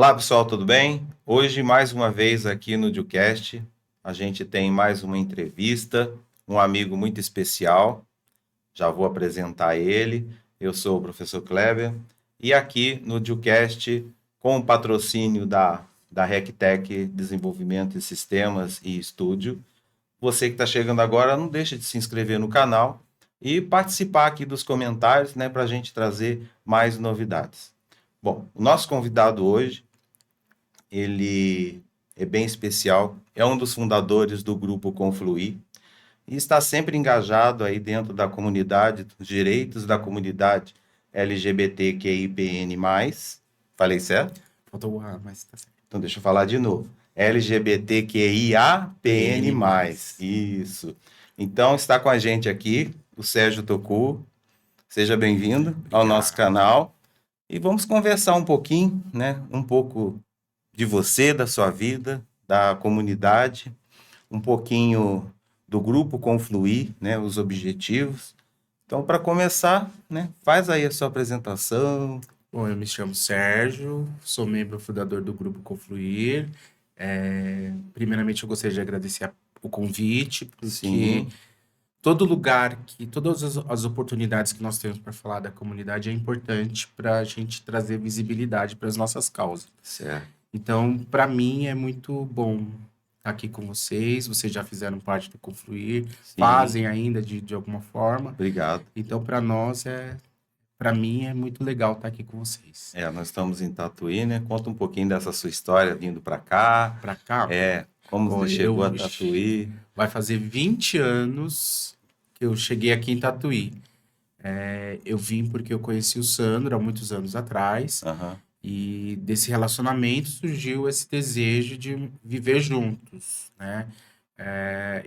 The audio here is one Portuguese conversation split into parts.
Olá pessoal, tudo bem? Hoje, mais uma vez aqui no Ducast, a gente tem mais uma entrevista, um amigo muito especial, já vou apresentar ele. Eu sou o professor Kleber e aqui no Ducast, com o patrocínio da RecTech Desenvolvimento de Sistemas e Estúdio, você que está chegando agora, não deixe de se inscrever no canal e participar aqui dos comentários, né, para a gente trazer mais novidades. Bom, o nosso convidado hoje ele é bem especial, é um dos fundadores do grupo Confluir e está sempre engajado aí dentro da comunidade, dos direitos da comunidade LGBTQIPN+. Falei certo? Faltou o A, mas tá certo. Então deixa eu falar de novo. LGBTQIAPN+. PN+. Isso. Então está com a gente aqui o Sérgio Tocu. Seja bem-vindo ao nosso Obrigado. canal e vamos conversar um pouquinho, né? Um pouco de você, da sua vida, da comunidade, um pouquinho do grupo Confluir, né, os objetivos. Então, para começar, né, faz aí a sua apresentação. Bom, eu me chamo Sérgio, sou membro fundador do Grupo Confluir. Primeiramente, eu gostaria de agradecer o convite, porque Sim, todas as oportunidades que nós temos para falar da comunidade é importante para a gente trazer visibilidade para as nossas causas. certo. Então, para mim, é muito bom estar aqui com vocês. Vocês já fizeram parte do Confluir, Sim, fazem ainda de alguma forma. obrigado. Então, para mim é muito legal estar aqui com vocês. Nós estamos em Tatuí, né? Conta um pouquinho dessa sua história vindo para cá. Para cá, Como ó, você chegou a Tatuí. vai fazer 20 anos que eu cheguei aqui em Tatuí. Eu vim porque eu conheci o Sandro há muitos anos atrás Aham, e desse relacionamento surgiu esse desejo de viver juntos, né?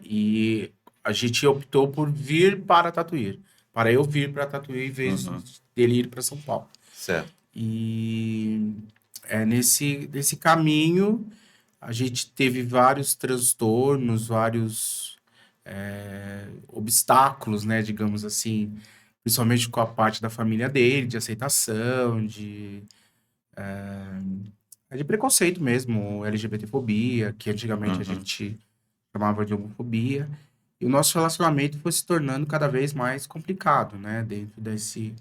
E a gente optou por vir para Tatuí, para eu vir para Tatuí em vez uhum, dele ir para São Paulo. certo. E nesse caminho a gente teve vários transtornos, vários obstáculos, né, digamos assim, principalmente com a parte da família dele, de aceitação, de preconceito mesmo, LGBTfobia, que antigamente a Uhum. gente chamava de homofobia. E o nosso relacionamento foi se tornando cada vez mais complicado, né, dentro desse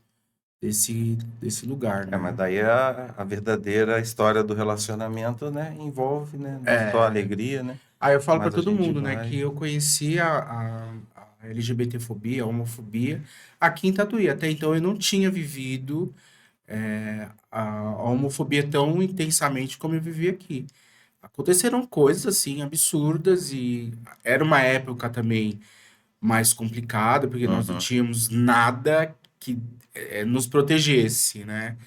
lugar, Mas né? daí a verdadeira história do relacionamento, né, envolve, né, não só a alegria, né, Aí eu falo para mas a todo gente mundo, né, que vai. eu conheci a LGBTfobia, a homofobia, aqui em Tatuí. Até então eu não tinha vivido a homofobia tão intensamente como eu vivi aqui. Aconteceram coisas, assim, absurdas e era uma época também mais complicada, porque nós não Uhum, tínhamos nada que nos protegesse, né?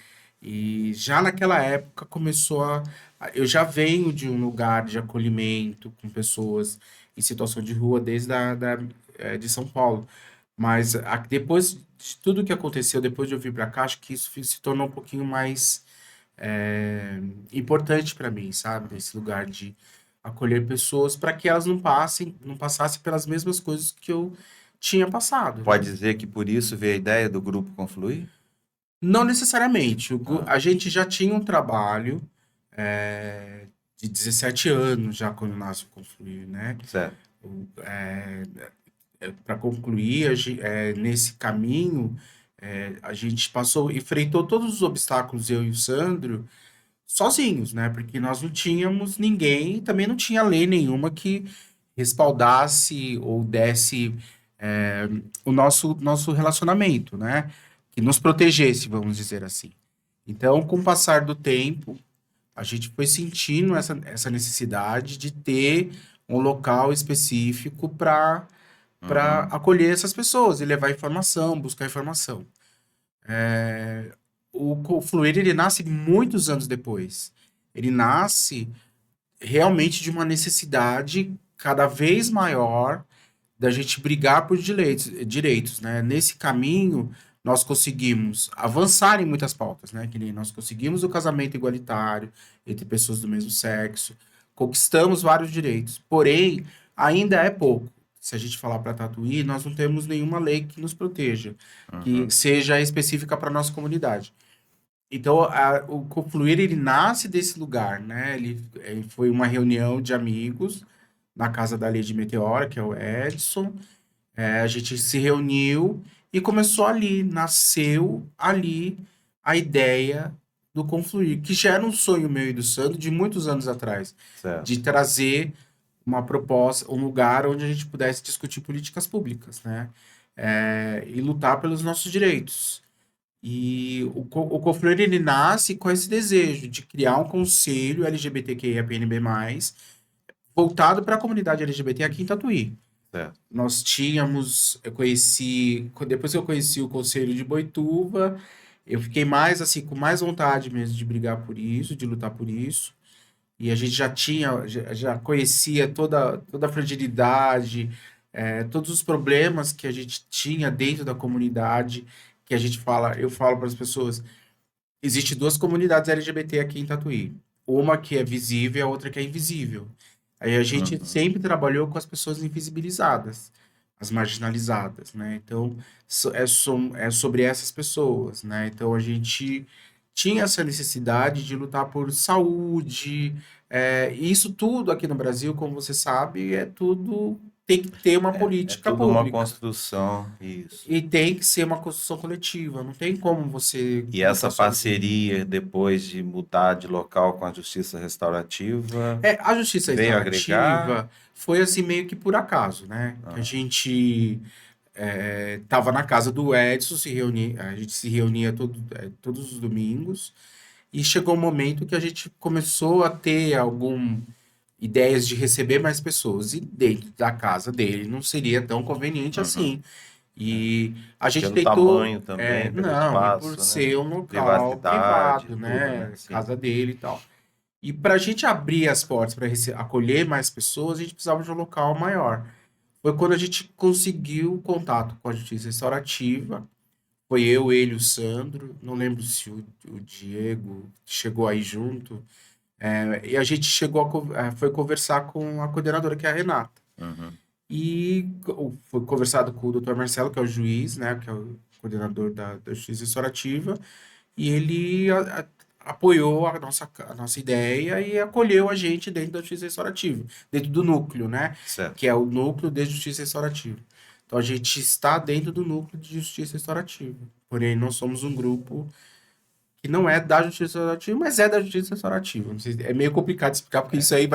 E já naquela época eu já venho de um lugar de acolhimento com pessoas em situação de rua desde de São Paulo. Mas depois de tudo que aconteceu, depois de eu vir para cá, acho que isso se tornou um pouquinho mais importante para mim, sabe? Nesse lugar de acolher pessoas para que elas não passassem pelas mesmas coisas que eu tinha passado, pode né? dizer que por isso veio a ideia do grupo Confluir? Não necessariamente. Ah, A gente já tinha um trabalho de 17 anos já quando nasce o Confluir, né? certo. Para concluir, nesse caminho, a gente passou, enfrentou todos os obstáculos, eu e o Sandro, sozinhos, né? Porque nós não tínhamos ninguém, e também não tinha lei nenhuma que respaldasse ou desse o nosso relacionamento, né? Que nos protegesse, vamos dizer assim. Então, com o passar do tempo, a gente foi sentindo essa necessidade de ter um local específico para Uhum, acolher essas pessoas e levar informação, buscar informação. O Fluir, ele nasce muitos anos depois. Ele nasce realmente de uma necessidade cada vez maior da gente brigar por direitos, né? Nesse caminho, nós conseguimos avançar em muitas pautas, né? Que nem nós conseguimos o casamento igualitário entre pessoas do mesmo sexo, conquistamos vários direitos, porém, ainda é pouco. Se a gente falar para Tatuí, nós não temos nenhuma lei que nos proteja, que uhum, seja específica para nossa comunidade. Então, o Confluir, ele nasce desse lugar, né? Ele foi uma reunião de amigos na casa da Lady Meteora, que é o Edson. A gente se reuniu e começou ali, nasceu ali a ideia do Confluir, que já era um sonho meu e do Sandro de muitos anos atrás, Certo. de trazer uma proposta, um lugar onde a gente pudesse discutir políticas públicas, né? E lutar pelos nossos direitos. E o Confluir, ele nasce com esse desejo de criar um conselho LGBTQIA+, voltado para a comunidade LGBT aqui em Tatuí. Certo. Nós tínhamos, depois que eu conheci o Conselho de Boituva, eu fiquei mais assim, com mais vontade mesmo de brigar por isso, de lutar por isso. E a gente já conhecia toda a fragilidade, todos os problemas que a gente tinha dentro da comunidade, que a gente fala, eu falo para as pessoas, existe duas comunidades LGBT aqui em Tatuí. Uma que é visível e a outra que é invisível. Aí a gente Uhum. sempre trabalhou com as pessoas invisibilizadas, as marginalizadas, né? Então, é sobre essas pessoas, né? Então, a gente tinha essa necessidade de lutar por saúde, e isso tudo aqui no Brasil, como você sabe, é tudo tem que ter uma É política tudo uma pública. construção, isso. E tem que ser uma construção coletiva, não tem como você E essa lutar sozinho. parceria, depois de mudar de local com a justiça restaurativa, A justiça veio agregar. restaurativa foi assim meio que por acaso, né? Que a Ah, gente tava na casa do Edson, a gente se reunia todos os domingos, e chegou um momento que a gente começou a ter algumas ideias de receber mais pessoas, e dentro da casa dele não seria tão conveniente uhum. assim. E a gente Pelo tentou, tamanho também, pelo não, e por espaço, né? ser um local Privacidade, privado, tudo, né? né? Sim. Casa dele e tal. E para a gente abrir as portas para acolher mais pessoas, a gente precisava de um local maior. Foi quando a gente conseguiu o contato com a justiça restaurativa. Foi eu, ele, o Sandro. Não lembro se o Diego chegou aí junto. E a gente foi conversar com a coordenadora, que é a Renata. Uhum. E foi conversado com o doutor Marcelo, que é o juiz, né, que é o coordenador da justiça restaurativa. E ele apoiou a nossa ideia e acolheu a gente dentro da justiça restaurativa, dentro do núcleo, né? Certo. Que é o núcleo de justiça restaurativa. Então a gente está dentro do núcleo de justiça restaurativa. Porém, nós somos um grupo que não é da justiça restaurativa, mas é da justiça restaurativa. Não sei, é meio complicado de explicar, porque isso aí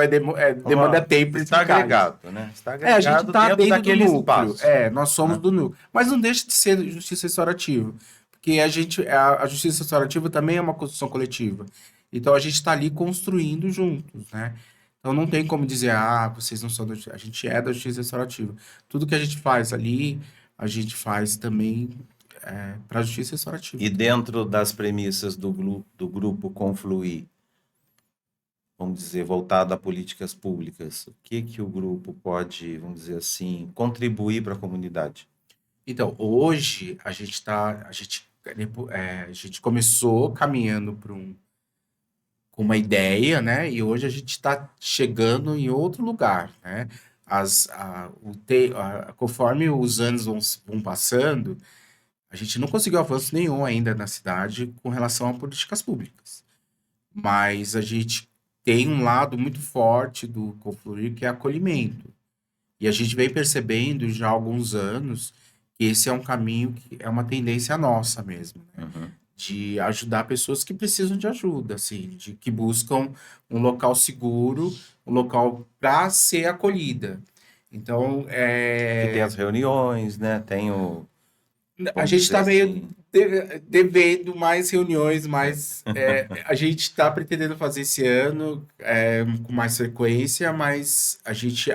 demanda tempo para Está explicar isso. agregado, né? Está A gente agregado está dentro dentro do daquele núcleo. espaço, Nós somos né? do núcleo. Mas não deixa de ser justiça restaurativa. Porque a justiça restaurativa também é uma construção coletiva. Então a gente está ali construindo juntos, né? Então não tem como dizer, vocês não são da justiça. A gente é da justiça restaurativa. Tudo que a gente faz ali, a gente faz também para a justiça restaurativa E também. dentro das premissas do grupo Confluir, vamos dizer, voltado a políticas públicas, o que que o grupo pode, vamos dizer assim, contribuir para a comunidade? Então, hoje a gente começou caminhando com uma ideia, né? E hoje a gente está chegando em outro lugar, né? Conforme os anos vão passando, a gente não conseguiu avanço nenhum ainda na cidade com relação a políticas públicas. Mas a gente tem um lado muito forte do Confluir, que é acolhimento. E a gente vem percebendo já há alguns anos que esse é um caminho que é uma tendência nossa mesmo, né? Uhum. De ajudar pessoas que precisam de ajuda, assim, que buscam um local seguro, um local para ser acolhida. Então, Que tem as reuniões, né? Tem o, a vamos gente dizer está meio assim, devendo mais reuniões, mas a gente está pretendendo fazer esse ano com mais frequência, mas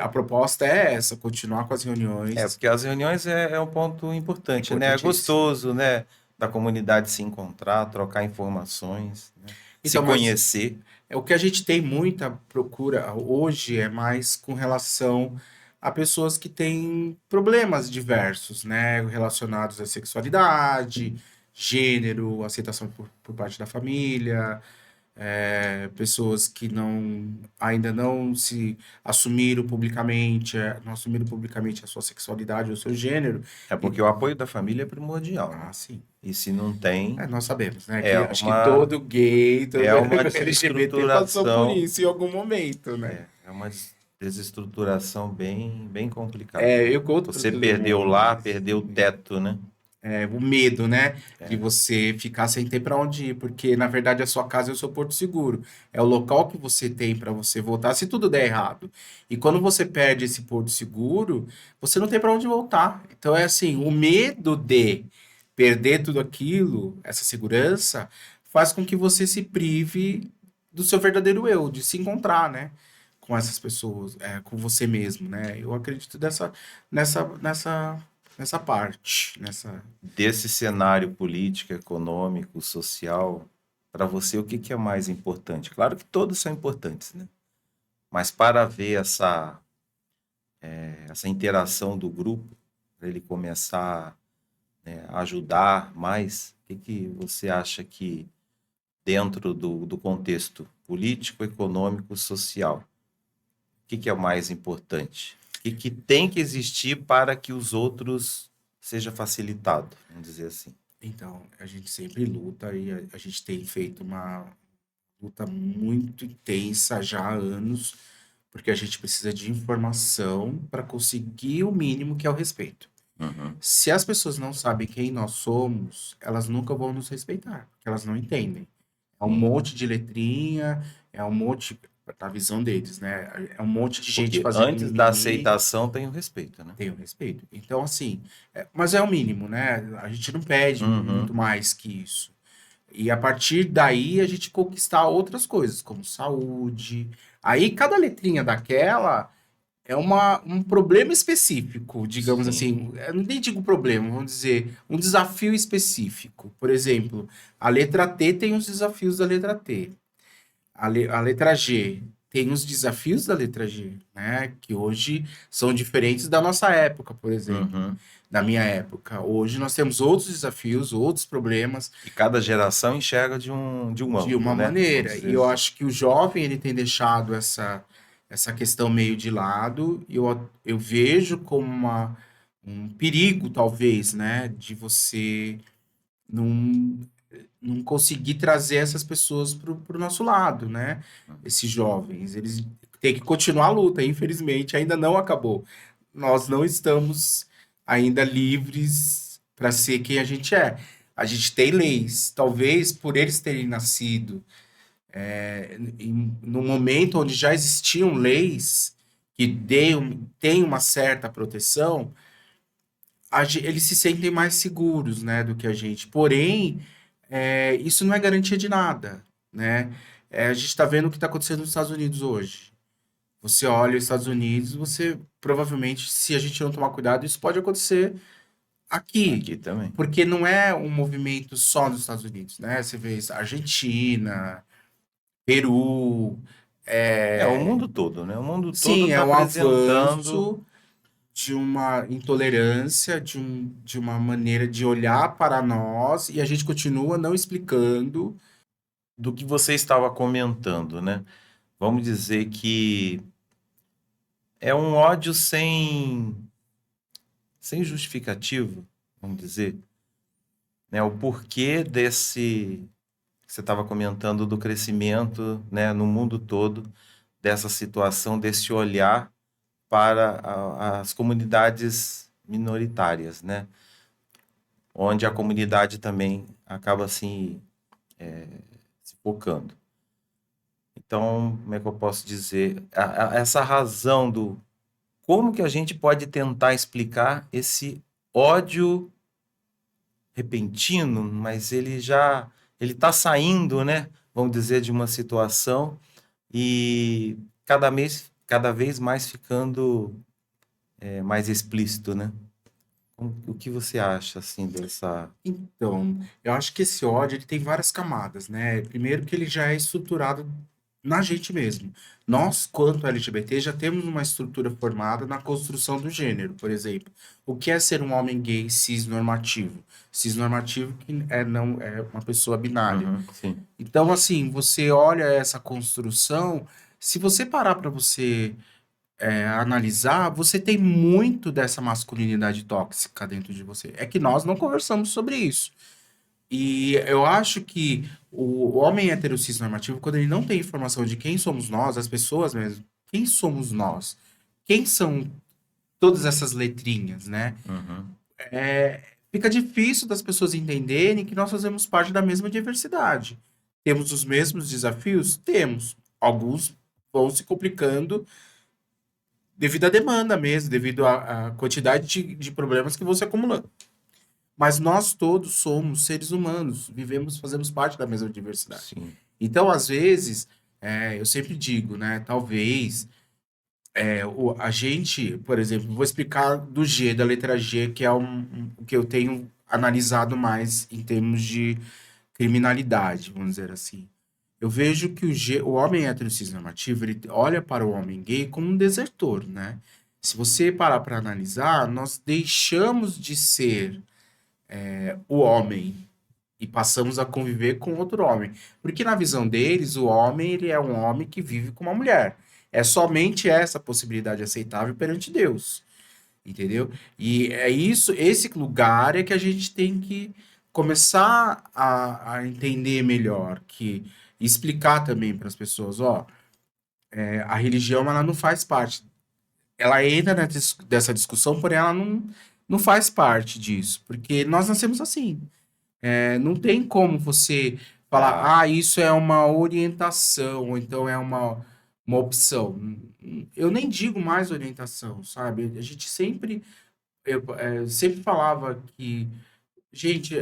a proposta é essa, continuar com as reuniões. porque as reuniões é um ponto importante, né? É Importantíssimo. gostoso, né? Da comunidade se encontrar, trocar informações, né? Se Então, mas conhecer. o que a gente tem muita procura hoje é mais com relação a pessoas que têm problemas diversos, né? Relacionados à sexualidade, gênero, aceitação por parte da família, pessoas que ainda não se assumiram publicamente, não assumiram publicamente a sua sexualidade ou o seu gênero. É E, porque o apoio da família é primordial, né? sim. E se não tem, Nós sabemos, né? é Que acho que todo gay, todo é uma LGBT passou por desestruturação, isso em algum momento, né? é uma desestruturação bem, bem complicada. Eu conto para Você todo perdeu mundo lá, isso. perdeu o teto, né? O medo, né? De É. você ficar sem ter para onde ir, porque na verdade a sua casa é o seu porto seguro. É o local que você tem para você voltar se tudo der errado. E quando você perde esse porto seguro, você não tem para onde voltar. Então é assim, o medo de perder tudo aquilo, essa segurança, faz com que você se prive do seu verdadeiro eu, de se encontrar, né? Com essas pessoas, com você mesmo, né? Eu acredito nessa parte, Desse cenário político, econômico, social, para você, o que que é mais importante? Claro que todos são importantes, né? Mas para ver essa interação do grupo, para ele começar, né, a ajudar mais, o que que você acha que, dentro do contexto político, econômico, social, o que que é o mais importante? O que que tem que existir para que os outros seja facilitado, vamos dizer assim? Então, a gente sempre luta e a gente tem feito uma luta muito intensa já há anos, porque a gente precisa de informação para conseguir o mínimo que é o respeito. Uhum. Se as pessoas não sabem quem nós somos, elas nunca vão nos respeitar, porque elas não entendem. É um Sim. monte de letrinha, é um monte, na visão deles, né? É um monte de gente Porque fazendo antes da mimimi. aceitação tem o respeito, né? Tenho respeito. Então, assim, mas é o mínimo, né? A gente não pede muito Uhum. mais que isso. E a partir daí a gente conquistar outras coisas, como saúde. Aí cada letrinha daquela é um problema específico, digamos Sim. assim. Eu nem digo problema, vamos dizer, um desafio específico. Por exemplo, a letra T tem os desafios da letra T. A letra G tem os desafios da letra G, né? Que hoje são diferentes da nossa época, por exemplo, Uhum. da minha época. Hoje nós temos outros desafios, outros problemas E cada geração enxerga de um de uma ângulo, né? Vamos maneira. dizer E eu assim. acho que o jovem ele tem deixado essa questão meio de lado. E eu vejo como um perigo, talvez, né? De você não, não conseguir trazer essas pessoas para o nosso lado, né? Esses jovens, eles têm que continuar a luta, infelizmente, ainda não acabou. Nós não estamos ainda livres para ser quem a gente é. A gente tem leis, talvez por eles terem nascido num momento onde já existiam leis que têm uma certa proteção, eles se sentem mais seguros, né, do que a gente. Porém, isso não é garantia de nada, né? A gente está vendo o que está acontecendo nos Estados Unidos hoje. Você olha os Estados Unidos, você provavelmente, se a gente não tomar cuidado, isso pode acontecer aqui, Aqui também. porque não é um movimento só nos Estados Unidos, né? Você vê isso, Argentina, Peru, É, o é, mundo todo, né? O mundo todo sim, é está um apresentando. avanço de uma intolerância, de uma maneira de olhar para nós e a gente continua não explicando. Do que você estava comentando, né? Vamos dizer que é um ódio sem justificativo, vamos dizer, né? O porquê desse que você estava comentando do crescimento, né, no mundo todo, dessa situação, desse olhar para as comunidades minoritárias, né? Onde a comunidade também acaba assim se focando. Então, como é que eu posso dizer? Essa razão do como que a gente pode tentar explicar esse ódio repentino, mas ele está saindo, né? Vamos dizer, de uma situação e cada vez mais ficando mais explícito, né? O que você acha assim dessa? Então, eu acho que esse ódio ele tem várias camadas, né? Primeiro que ele já é estruturado na gente mesmo. Nós, quanto LGBT, já temos uma estrutura formada na construção do gênero, por exemplo. O que é ser um homem gay cisnormativo? Cisnormativo que não é uma pessoa binária. Uhum, sim. Então, assim, você olha essa construção, se você parar para você analisar, você tem muito dessa masculinidade tóxica dentro de você. É que nós não conversamos sobre isso. E eu acho que o homem heterossexual normativo, quando ele não tem informação de quem somos nós, as pessoas mesmo, quem somos nós? Quem são todas essas letrinhas, né? Uhum. Fica difícil das pessoas entenderem que nós fazemos parte da mesma diversidade. Temos os mesmos desafios? Temos. Alguns vão se complicando devido à demanda mesmo, devido à quantidade de problemas que vão se acumulando. Mas nós todos somos seres humanos, vivemos, fazemos parte da mesma diversidade. Sim. Então, às vezes, eu sempre digo, né? Talvez a gente, por exemplo, vou explicar do G, da letra G, que é o que eu tenho analisado mais em termos de criminalidade, vamos dizer assim. Eu vejo que o homem heterossexual, ele olha para o homem gay como um desertor, né? Se você parar para analisar, nós deixamos de ser o homem e passamos a conviver com outro homem. Porque na visão deles, o homem ele é um homem que vive com uma mulher. É somente essa possibilidade aceitável perante Deus, entendeu? E é isso, esse lugar é que a gente tem que começar a entender melhor, que explicar também para as pessoas, ó, a religião ela não faz parte, ela entra dessa discussão, porém ela não faz parte disso, porque nós nascemos assim. Não tem como você Ah, falar, isso é uma orientação, ou então é uma opção. Eu nem digo mais orientação, sabe? A gente sempre, sempre falava que, gente,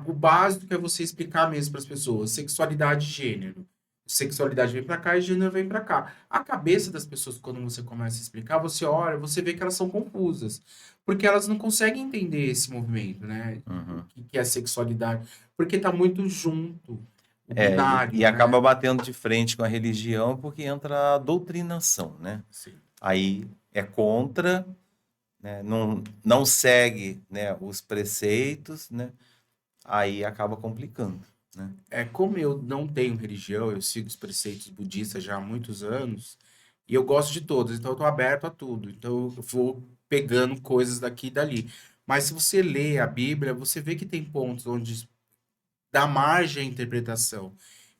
o básico é você explicar mesmo para as pessoas, sexualidade e gênero. Sexualidade vem para cá e gênero vem para cá. A cabeça das pessoas, quando você começa a explicar, você olha, você vê que elas são confusas, porque elas não conseguem entender esse movimento, né? O uhum. que é sexualidade, porque tá muito junto, o E binário, acaba né? batendo de frente com a religião porque entra a doutrinação, né? Sim. Aí é contra, né? Não segue, né, os preceitos, né? Aí acaba complicando, né? Como eu não tenho religião, eu sigo os preceitos budistas já há muitos anos, e eu gosto de todos, então eu tô aberto a tudo. Então eu vou pegando coisas daqui e dali. Mas se você lê a Bíblia, você vê que tem pontos onde dá margem à interpretação.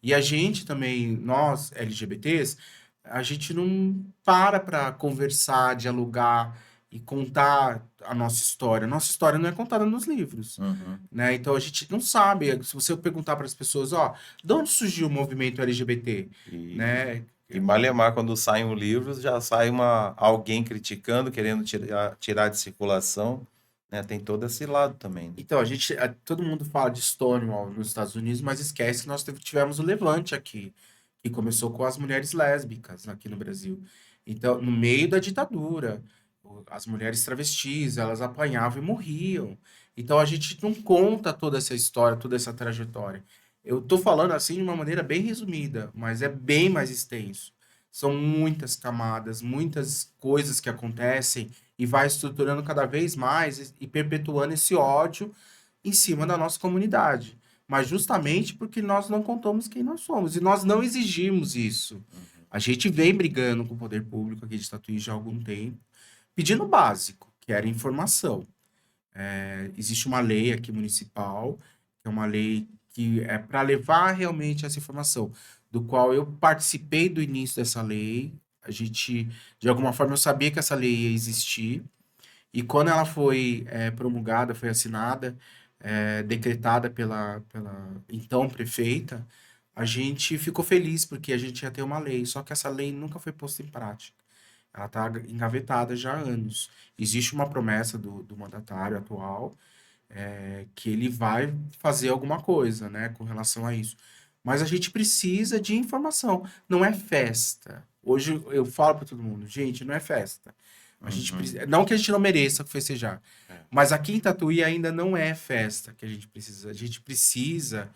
E a gente também, nós LGBTs, a gente não para conversar, dialogar e contar a nossa história. Nossa história não é contada nos livros, Uhum. né? Então a gente não sabe. Se você perguntar para as pessoas, ó, de onde surgiu o movimento LGBT, E, né? e Malemar, quando sai um livro, já sai alguém criticando, querendo tirar de circulação, né? Tem todo esse lado também, né? Então, todo mundo fala de Stonewall nos Estados Unidos, mas esquece que nós tivemos o Levante aqui, que começou com as mulheres lésbicas aqui no Brasil. Então, no meio da ditadura, as mulheres travestis, elas apanhavam e morriam. Então, a gente não conta toda essa história, toda essa trajetória. Eu tô falando assim de uma maneira bem resumida, mas é bem mais extenso. São muitas camadas, muitas coisas que acontecem e vai estruturando cada vez mais e perpetuando esse ódio em cima da nossa comunidade. Mas justamente porque nós não contamos quem nós somos e nós não exigimos isso. A gente vem brigando com o poder público aqui de Tatuí já há algum tempo, pedindo o básico, que era informação. Existe uma lei aqui municipal, que é uma lei que é para levar realmente essa informação, do qual eu participei do início dessa lei. A gente, de alguma forma, eu sabia que essa lei ia existir, e quando ela foi promulgada, foi assinada, decretada pela então prefeita, a gente ficou feliz porque a gente ia ter uma lei, só que essa lei nunca foi posta em prática. Ela está engavetada já há anos. Existe uma promessa do mandatário atual, que ele vai fazer alguma coisa, né, com relação a isso. Mas a gente precisa de informação. Não é festa. Hoje eu falo para todo mundo, gente, não é festa. A gente Uhum. precisa, não que a gente não mereça festejar, É. mas aqui em Tatuí ainda não é festa que a gente precisa. A gente precisa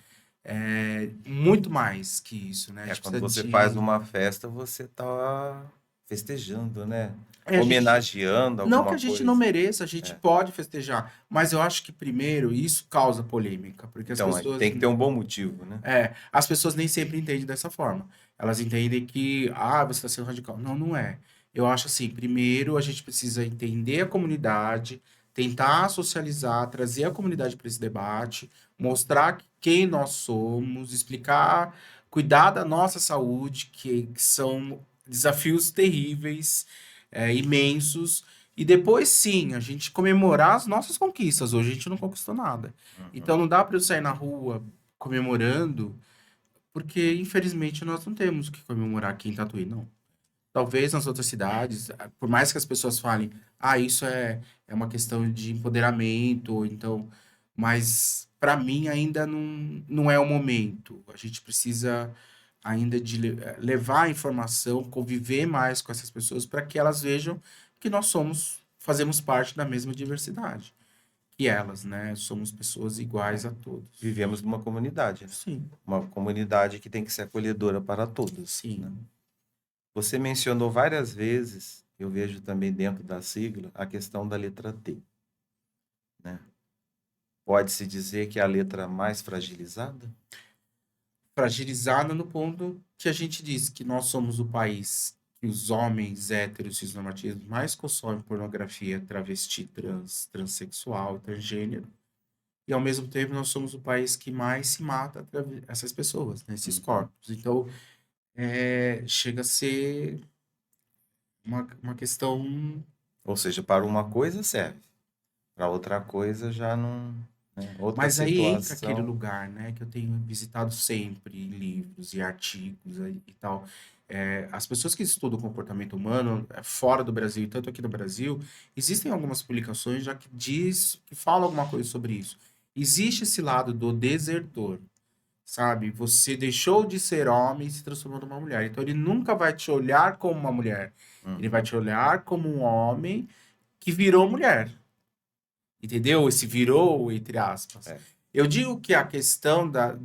muito mais que isso, né? A É, gente quando precisa você faz de. uma festa, você tá festejando, né? A gente. Homenageando Não que alguma a gente não coisa. mereça, a gente É. pode festejar, mas eu acho que primeiro isso causa polêmica, porque as Então, pessoas. tem que ter um bom motivo, né? As pessoas nem sempre entendem dessa forma. Elas entendem que, você está sendo radical. Não, não é. Eu acho assim, primeiro a gente precisa entender a comunidade, tentar socializar, trazer a comunidade para esse debate, mostrar quem nós somos, explicar, cuidar da nossa saúde, que são desafios terríveis, imensos, e depois sim, a gente comemorar as nossas conquistas. Hoje a gente não conquistou nada. Então Uhum. não dá para eu sair na rua comemorando, porque infelizmente nós não temos o que comemorar aqui em Tatuí, não. Talvez nas outras cidades, por mais que as pessoas falem, isso é uma questão de empoderamento, ou então, mas para mim ainda não é o momento. A gente precisa ainda de levar a informação, conviver mais com essas pessoas para que elas vejam que nós fazemos parte da mesma diversidade que elas, né? Somos pessoas iguais É. a todos. Vivemos numa comunidade, né? Sim, Uma comunidade que tem que ser acolhedora para todos, né? sim. Você mencionou várias vezes, eu vejo também dentro da sigla, a questão da letra T, né? Pode-se dizer que é a letra mais fragilizada? Fragilizada no ponto que a gente diz que nós somos o país que os homens héteros cisnormativos mais consomem pornografia travesti, transexual, transgênero. E ao mesmo tempo nós somos o país que mais se mata essas pessoas, né, esses Uhum. corpos. Então, chega a ser uma questão. Ou seja, para uma coisa serve, para outra coisa já não, né? Outra Mas aí entra aquele situação. lugar, né, que eu tenho visitado sempre em livros e artigos e tal. As pessoas que estudam o comportamento humano fora do Brasil, e tanto aqui no Brasil, existem algumas publicações já que falam alguma coisa sobre isso. Existe esse lado do desertor, sabe? Você deixou de ser homem e se transformou numa mulher. Então ele nunca vai te olhar como uma mulher. Ele vai Uhum. te olhar como um homem que virou mulher. Entendeu? Esse virou, entre aspas. É. Eu digo que a questão da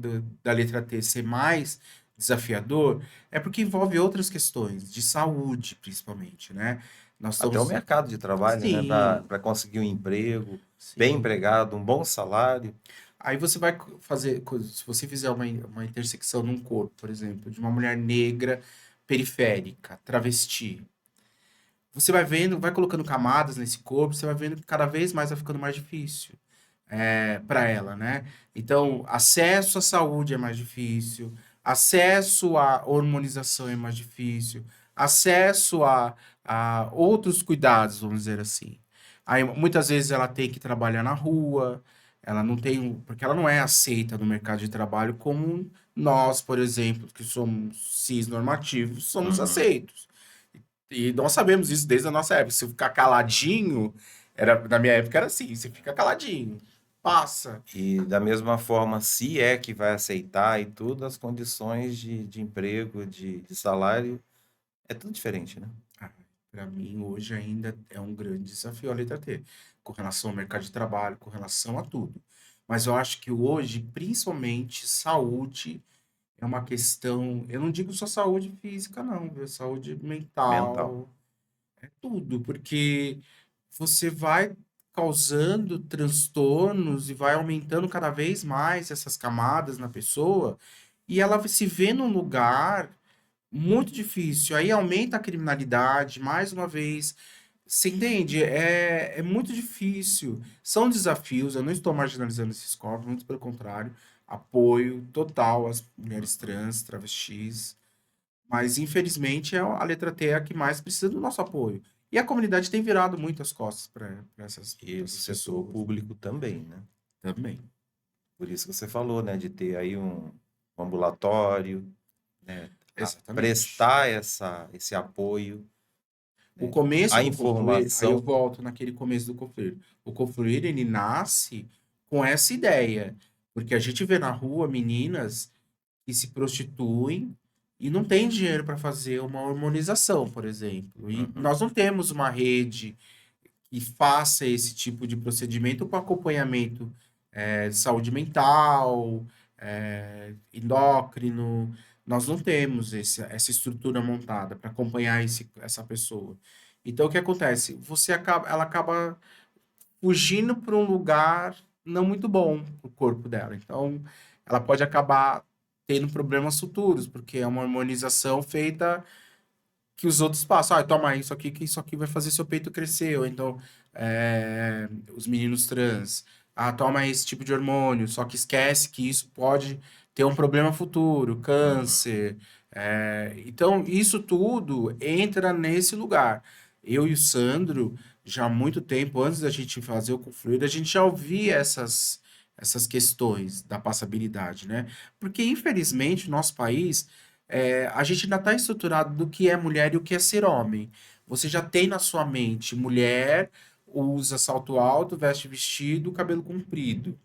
letra T ser mais desafiador é porque envolve outras questões, de saúde, principalmente, né? Nós Até o estamos. mercado de trabalho, né? Sim, Para conseguir um emprego bem sim. empregado, um bom salário. Aí você vai fazer, se você fizer uma intersecção num corpo, por exemplo, de uma mulher negra periférica, travesti, você vai vendo, vai colocando camadas nesse corpo, você vai vendo que cada vez mais vai ficando mais difícil. Para ela, né? Então, acesso à saúde é mais difícil, acesso à hormonização é mais difícil, acesso a outros cuidados, vamos dizer assim. Aí, muitas vezes ela tem que trabalhar na rua, ela não tem, porque ela não é aceita no mercado de trabalho como nós, por exemplo, que somos cis normativos, somos Uhum. aceitos. E nós sabemos isso desde a nossa época. Se ficar caladinho, na minha época era assim, você fica caladinho. Passa. E da mesma forma, se é que vai aceitar e tudo, as condições de emprego, de salário, é tudo diferente, né? Para mim, hoje ainda é um grande desafio a letra T, com relação ao mercado de trabalho, com relação a tudo. Mas eu acho que hoje, principalmente, saúde é uma questão. Eu não digo só saúde física, não, viu? Saúde Mental. mental, tudo, porque você vai causando transtornos e vai aumentando cada vez mais essas camadas na pessoa, e ela se vê num lugar muito difícil. Aí aumenta a criminalidade, mais uma vez. Você entende? É muito difícil. São desafios, eu não estou marginalizando esses corpos, muito pelo contrário. Apoio total às mulheres Uhum. trans, travestis. Mas, infelizmente, a letra T é a que mais precisa do nosso apoio. E a comunidade tem virado muito as costas para E pra o essas setor pessoas público também, né? também. Por isso que você falou, né? De ter aí um ambulatório, né? Exatamente. Prestar esse apoio, O né? começo A do Confluir, aí eu informação. volto naquele começo do Confluir. O Confluir, ele nasce com essa ideia, porque a gente vê na rua meninas que se prostituem e não tem dinheiro para fazer uma hormonização, por exemplo. E Uhum. nós não temos uma rede que faça esse tipo de procedimento com acompanhamento de saúde mental, endócrino. Nós não temos essa estrutura montada para acompanhar essa pessoa. Então, o que acontece? Ela acaba fugindo para um lugar não muito bom para o corpo dela. Então, ela pode acabar tendo problemas futuros, porque é uma hormonização feita que os outros passam. Ah, toma isso aqui, que isso aqui vai fazer seu peito crescer. Ou então, os meninos trans. Ah, toma esse tipo de hormônio, só que esquece que isso pode ter um problema futuro, Uhum. câncer. Então, isso tudo entra nesse lugar. Eu e o Sandro, já há muito tempo, antes da gente fazer o Confluir, a gente já ouvia essas questões da passabilidade, né? Porque, infelizmente, o nosso país a gente ainda está estruturado do que é mulher e o que é ser homem. Você já tem na sua mente mulher usa salto alto, veste vestido, cabelo comprido.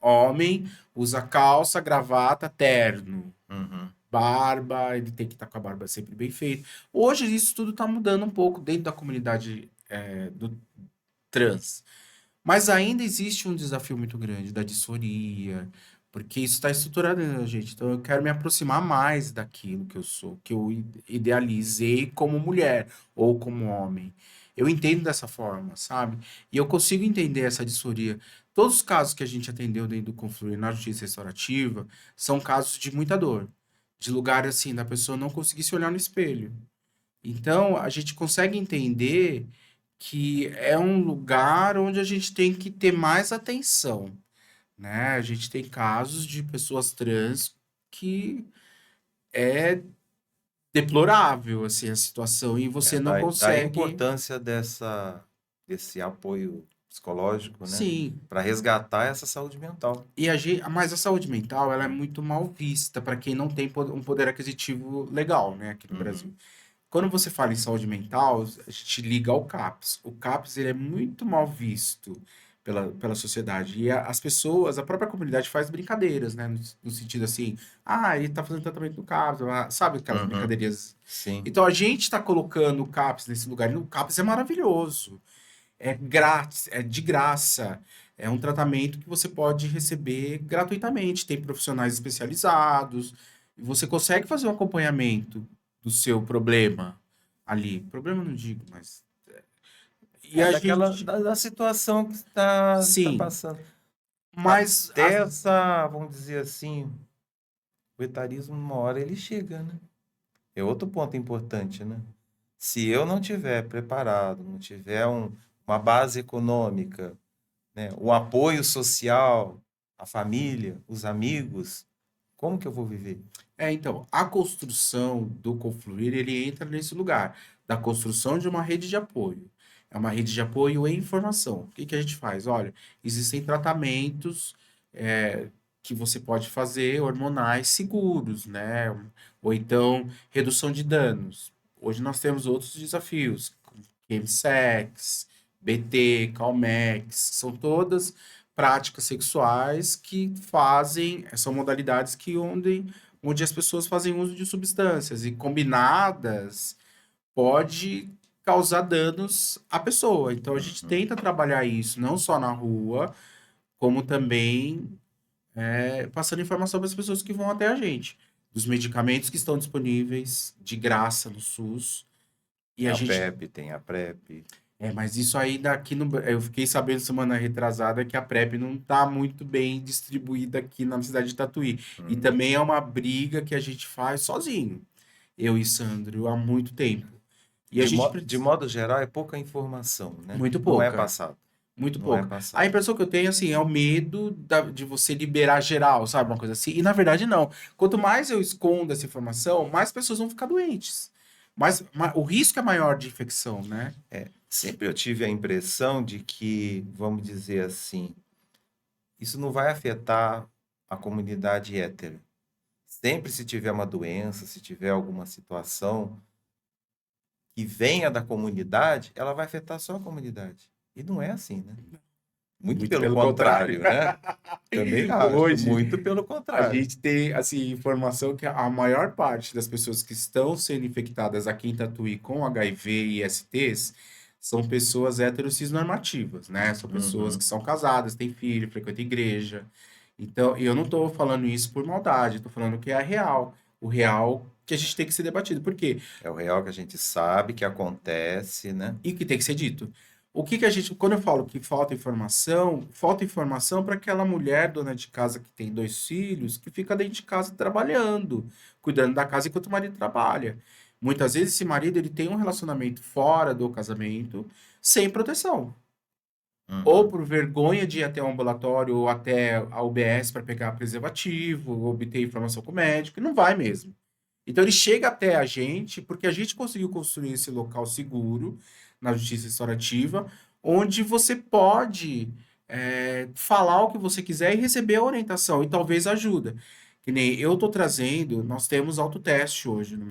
Homem usa calça, gravata, terno, Uhum. barba, ele tem que estar com a barba sempre bem feita. Hoje isso tudo está mudando um pouco dentro da comunidade do trans. Mas ainda existe um desafio muito grande da disforia, porque isso está estruturado na gente. Então eu quero me aproximar mais daquilo que eu sou, que eu idealizei como mulher ou como homem. Eu entendo dessa forma, sabe? E eu consigo entender essa disforia. Todos os casos que a gente atendeu dentro do Confluir na justiça restaurativa são casos de muita dor, de lugar assim, da pessoa não conseguir se olhar no espelho. Então, a gente consegue entender que é um lugar onde a gente tem que ter mais atenção, né? A gente tem casos de pessoas trans que é deplorável, assim, a situação e você não Daí a consegue. importância desse apoio psicológico, né? Sim, Para resgatar essa saúde mental. mas a saúde mental, ela é muito mal vista para quem não tem um poder aquisitivo legal, né, aqui no Uhum. Brasil. Quando você fala em saúde mental, a gente liga ao CAPS. O CAPS ele é muito mal visto pela sociedade. E as pessoas, a própria comunidade faz brincadeiras, né? No sentido assim, ah, ele tá fazendo tratamento no CAPS, sabe aquelas Uhum. brincadeirinhas? Sim. Então a gente está colocando o CAPS nesse lugar. E o CAPS é maravilhoso. É grátis, é de graça. É um tratamento que você pode receber gratuitamente. Tem profissionais especializados. E você consegue fazer um acompanhamento do seu problema ali. Problema eu não digo, mas. E É a daquela gente. da situação que está Sim, passando. mas. Até essa, vamos dizer assim, o etarismo, uma hora ele chega, né? É outro ponto importante, né? Se eu não tiver preparado, não tiver uma base econômica, né, o apoio social, a família, os amigos, como que eu vou viver? Então, a construção do Confluir, ele entra nesse lugar, da construção de uma rede de apoio. É uma rede de apoio e informação. O que que a gente faz? Olha, existem tratamentos que você pode fazer hormonais seguros, né? Ou então, redução de danos. Hoje nós temos outros desafios, como chemsex, BT, Calmex, são todas práticas sexuais que são modalidades onde as pessoas fazem uso de substâncias e combinadas pode causar danos à pessoa. Então a gente Uhum. tenta trabalhar isso não só na rua, como também passando informação para as pessoas que vão até a gente, dos medicamentos que estão disponíveis de graça no SUS. E Tem a a gente. PEP, tem a PrEP. Mas isso aí daqui no. Eu fiquei sabendo semana retrasada que a PrEP não está muito bem distribuída aqui na cidade de Tatuí. E Hum. também é uma briga que a gente faz sozinho, eu e Sandro, há muito tempo. E a gente De modo geral, é pouca informação, né? muito Não é pouca, passado. muito Não é pouca. A passado. impressão que eu tenho, assim, é o medo de você liberar geral, sabe? Uma coisa assim. E na verdade, não. Quanto mais eu escondo essa informação, mais pessoas vão ficar doentes. O risco é maior de infecção, né? Sempre eu tive a impressão de que, vamos dizer assim, isso não vai afetar a comunidade hétero. Sempre se tiver uma doença, se tiver alguma situação que venha da comunidade, ela vai afetar só a comunidade. E não é assim, né? Muito Muito pelo pelo contrário. contrário, né? Também acho, Hoje, muito pelo a contrário. gente tem, assim, informação que a maior parte das pessoas que estão sendo infectadas aqui em Tatuí com HIV e ISTs são pessoas heterossexuais normativas, né? São pessoas que Uhum. são casadas, têm filho, frequentam igreja. Então, eu não estou falando isso por maldade, estou falando que é a real. O real que a gente tem que ser debatido. Por quê? É o real que a gente sabe que acontece, né? E que tem que ser dito. O que que a gente, quando eu falo que falta informação para aquela mulher dona de casa que tem 2 filhos, que fica dentro de casa trabalhando, cuidando da casa enquanto o marido trabalha. Muitas vezes esse marido ele tem um relacionamento fora do casamento, sem proteção. Ou Uhum. por vergonha de ir até o ambulatório ou até a UBS para pegar preservativo, ou obter informação com o médico, e não vai mesmo. Então ele chega até a gente porque a gente conseguiu construir esse local seguro na justiça restaurativa, onde você pode falar o que você quiser e receber a orientação e talvez ajuda. Que nem eu estou trazendo, nós temos autoteste hoje no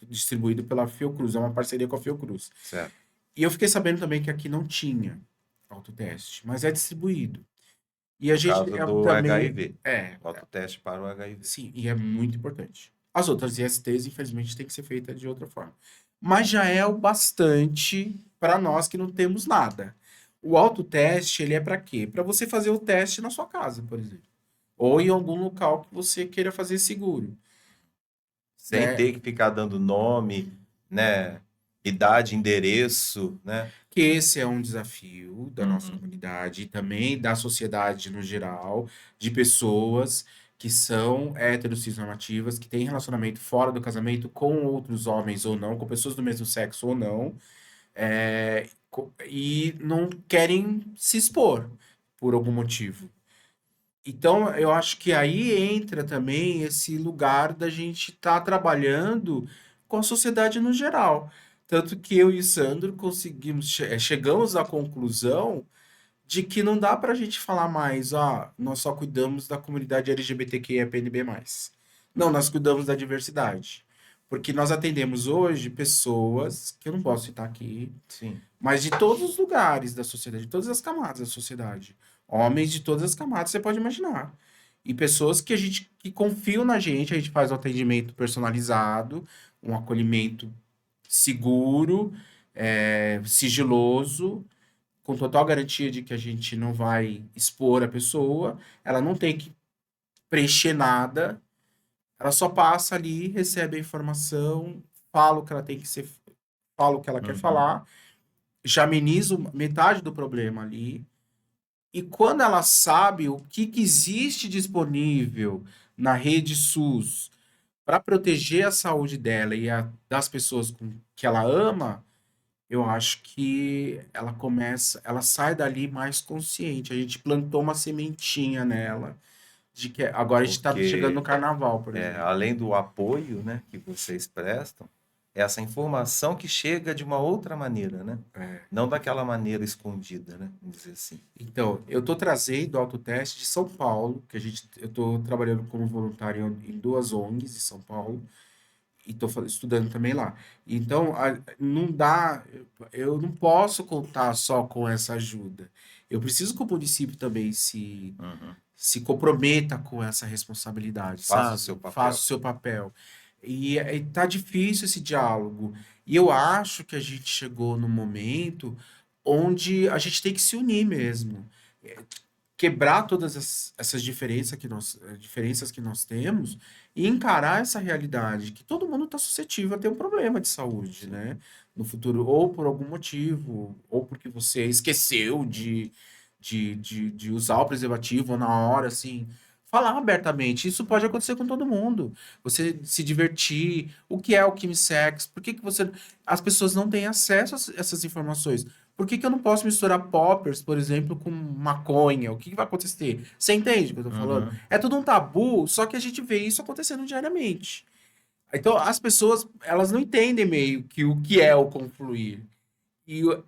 distribuído pela Fiocruz, é uma parceria com a Fiocruz. Certo. E eu fiquei sabendo também que aqui não tinha autoteste, mas é distribuído. E a No gente caso do também. HIV, o autoteste para o HIV. Sim, e é muito importante. As outras ISTs, infelizmente, tem que ser feita de outra forma. Mas já é o bastante para nós que não temos nada. O autoteste, ele é para quê? Para você fazer o teste na sua casa, por exemplo. Ou em algum local que você queira fazer seguro, Sem né? ter que ficar dando nome, né? Idade, endereço, né? Que esse é um desafio da nossa Uhum. comunidade e também da sociedade no geral, de pessoas que são heterossexuais, que têm relacionamento fora do casamento com outros homens ou não, com pessoas do mesmo sexo ou não, e não querem se expor por algum motivo. Então, eu acho que aí entra também esse lugar da gente estar trabalhando com a sociedade no geral. Tanto que eu e o Sandro conseguimos, chegamos à conclusão de que não dá para a gente falar mais, nós só cuidamos da comunidade LGBTQIA+. Não, nós cuidamos da diversidade. Porque nós atendemos hoje pessoas, que eu não posso citar aqui, Sim. mas de todos os lugares da sociedade, de todas as camadas da sociedade. Homens de todas as camadas, você pode imaginar. E pessoas que a gente que confiam na gente, a gente faz um atendimento personalizado, um acolhimento seguro, sigiloso, com total garantia de que a gente não vai expor a pessoa, ela não tem que preencher nada, ela só passa ali, recebe a informação, fala o que ela tem que ser, fala o que ela quer Uhum. falar, já amenizo metade do problema ali. E quando ela sabe o que existe disponível na rede SUS para proteger a saúde dela e das pessoas que ela ama, eu acho que ela sai dali mais consciente. A gente plantou uma sementinha nela de que agora a gente está chegando no Porque carnaval, por exemplo. além do apoio, né, que vocês prestam, é essa informação que chega de uma outra maneira, né? Não daquela maneira escondida, né? Vamos dizer assim. Então, eu estou trazendo o autoteste de São Paulo, que eu estou trabalhando como voluntário em 2 ONGs de São Paulo e estou estudando também lá. Então, não dá, eu não posso contar só com essa ajuda. Eu preciso que o município também Uhum. se comprometa com essa responsabilidade, Faça o sabe? seu Faça papel. o seu papel. Tá difícil esse diálogo. E eu acho que a gente chegou no momento onde a gente tem que se unir mesmo. É, Quebrar todas essas diferenças que nós temos e encarar essa realidade que todo mundo está suscetível a ter um problema de saúde, Sim. né? No futuro, ou por algum motivo, ou porque você esqueceu de usar o preservativo na hora, assim. Falar abertamente, isso pode acontecer com todo mundo. Você se divertir, o que é o quimsex, por que que você... As pessoas não têm acesso a essas informações. Por que que eu não posso misturar poppers, por exemplo, com maconha? O que que vai acontecer? Você entende o que eu tô falando? Uhum. É tudo um tabu, só que a gente vê isso acontecendo diariamente. Então, as pessoas, elas não entendem meio que o que é o confluir.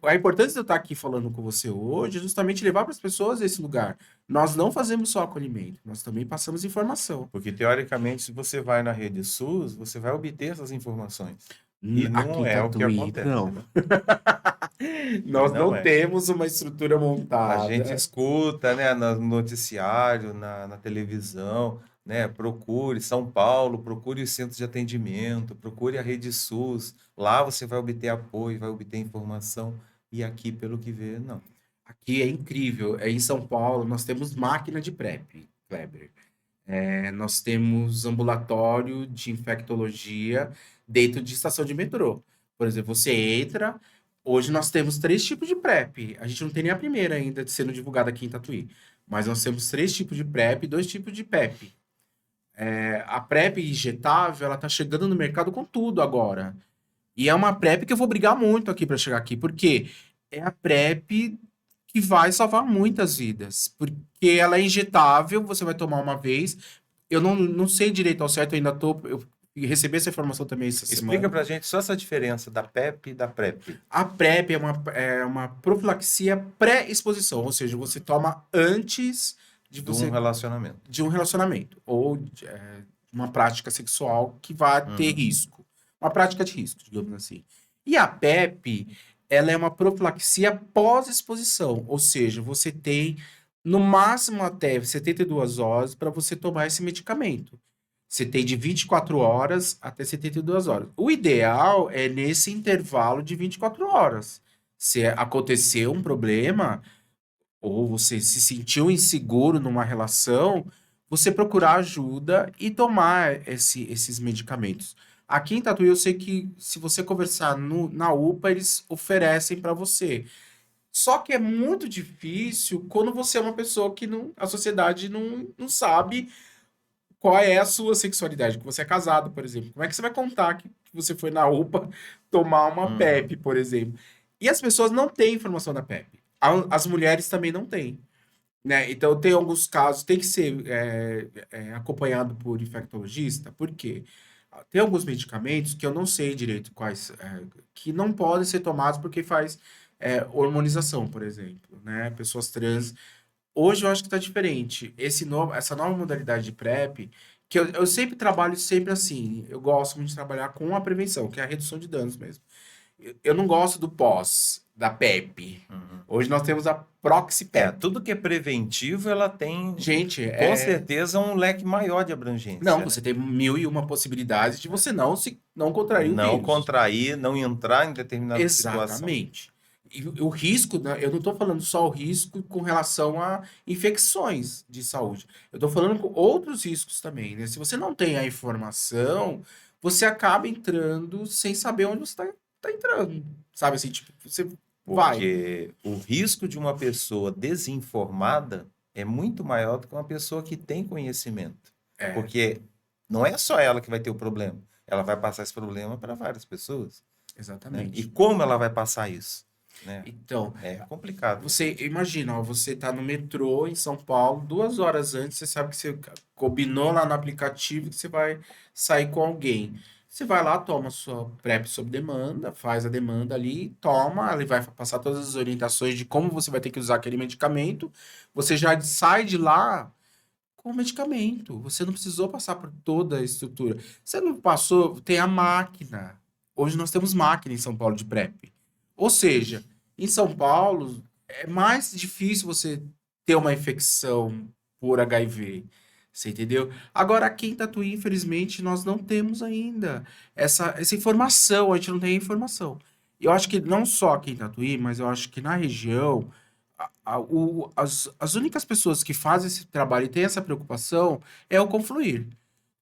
A importância de eu estar aqui falando com você hoje é justamente levar para as pessoas esse lugar. Nós não fazemos só acolhimento, nós também passamos informação. Porque, teoricamente, se você vai na rede SUS, você vai obter essas informações. E Aqui não em é o que Tatuí, acontece, não. né? E Nós não não é. temos uma estrutura A gente montada. escuta, né, no noticiário, na televisão, né, procure São Paulo, procure os centros de atendimento, procure a rede SUS. Lá você vai obter apoio, vai obter informação. E aqui, pelo que vê, não. Aqui é incrível. Em São Paulo, nós temos máquina de PrEP. Kleber. Nós temos ambulatório de infectologia dentro de estação de metrô. Por exemplo, você entra. Hoje nós temos três tipos de PrEP. A gente não tem nem a primeira ainda sendo divulgada aqui em Tatuí. Mas nós temos três tipos de PrEP e dois tipos de PEP. A PrEP injetável, ela tá chegando no mercado com tudo agora. E é uma PrEP que eu vou brigar muito aqui para chegar aqui, porque é a PrEP que vai salvar muitas vidas. Porque ela é injetável, você vai tomar uma vez. Eu não sei direito ao certo, eu ainda tô. Eu recebi essa informação também essa Explica semana. pra gente só essa diferença da PEP e da PrEP. A PrEP é uma profilaxia pré-exposição, ou seja, você toma antes de De um você relacionamento. de um relacionamento ou uma prática sexual que vai ter Uhum. risco. Uma prática de risco, digamos assim. E a PEP, ela é uma profilaxia pós-exposição, ou seja, você tem no máximo até 72 horas para você tomar esse medicamento. Você tem de 24 horas até 72 horas. O ideal é nesse intervalo de 24 horas. Se acontecer um problema, ou você se sentiu inseguro numa relação, você procurar ajuda e tomar esses medicamentos. Aqui em Tatuí, eu sei que se você conversar na UPA, eles oferecem para você. Só que é muito difícil quando você é uma pessoa que a sociedade não sabe qual é a sua sexualidade, que você é casado, por exemplo. Como é que você vai contar que você foi na UPA tomar uma Uhum. PEP, por exemplo? E as pessoas não têm informação da PEP. As mulheres também não têm, né? Então, tem alguns casos, tem que ser acompanhado por infectologista, por quê? Tem alguns medicamentos que eu não sei direito quais, que não podem ser tomados porque faz hormonização, por exemplo, né? Pessoas trans. Hoje eu acho que tá diferente. Essa nova modalidade de PrEP, que eu sempre trabalho sempre assim, eu gosto muito de trabalhar com a prevenção, que é a redução de danos mesmo. Eu não gosto do pós, da PEP. Uhum. Hoje nós temos a ProxyPEP. Tudo que é preventivo, ela tem, Gente, com certeza, um leque maior de não, abrangência, né? você tem mil e uma possibilidades de você não contrair o Não vírus. contrair, não entrar em determinada situação. Exatamente. E o risco, né, eu não estou falando só o risco com relação a infecções de saúde. Eu estou falando com outros riscos também, né? Se você não tem a informação, você acaba entrando sem saber onde você está entrando. Sabe assim, tipo, você vai. Porque o risco de uma pessoa desinformada é muito maior do que uma pessoa que tem conhecimento. É, Porque não é só ela que vai ter o problema, ela vai passar esse problema para várias pessoas, né? E exatamente. como ela vai passar isso, né? Então, É complicado. você imagina, ó, você tá no metrô em São Paulo, 2 horas antes, você sabe que você combinou lá no aplicativo que você vai sair com alguém. Você vai lá, toma sua PrEP sob demanda, faz a demanda ali, toma, ele vai passar todas as orientações de como você vai ter que usar aquele medicamento. Você já sai de lá com o medicamento. Você não precisou passar por toda a estrutura. Você não passou, tem a máquina. Hoje nós temos máquina em São Paulo de PrEP. Ou seja, em São Paulo é mais difícil você ter uma infecção por HIV. Você entendeu? Agora, aqui em Tatuí, infelizmente, nós não temos ainda essa informação. A gente não tem a informação. Eu acho que não só aqui em Tatuí, mas eu acho que na região as únicas pessoas que fazem esse trabalho e têm essa preocupação é o Confluir.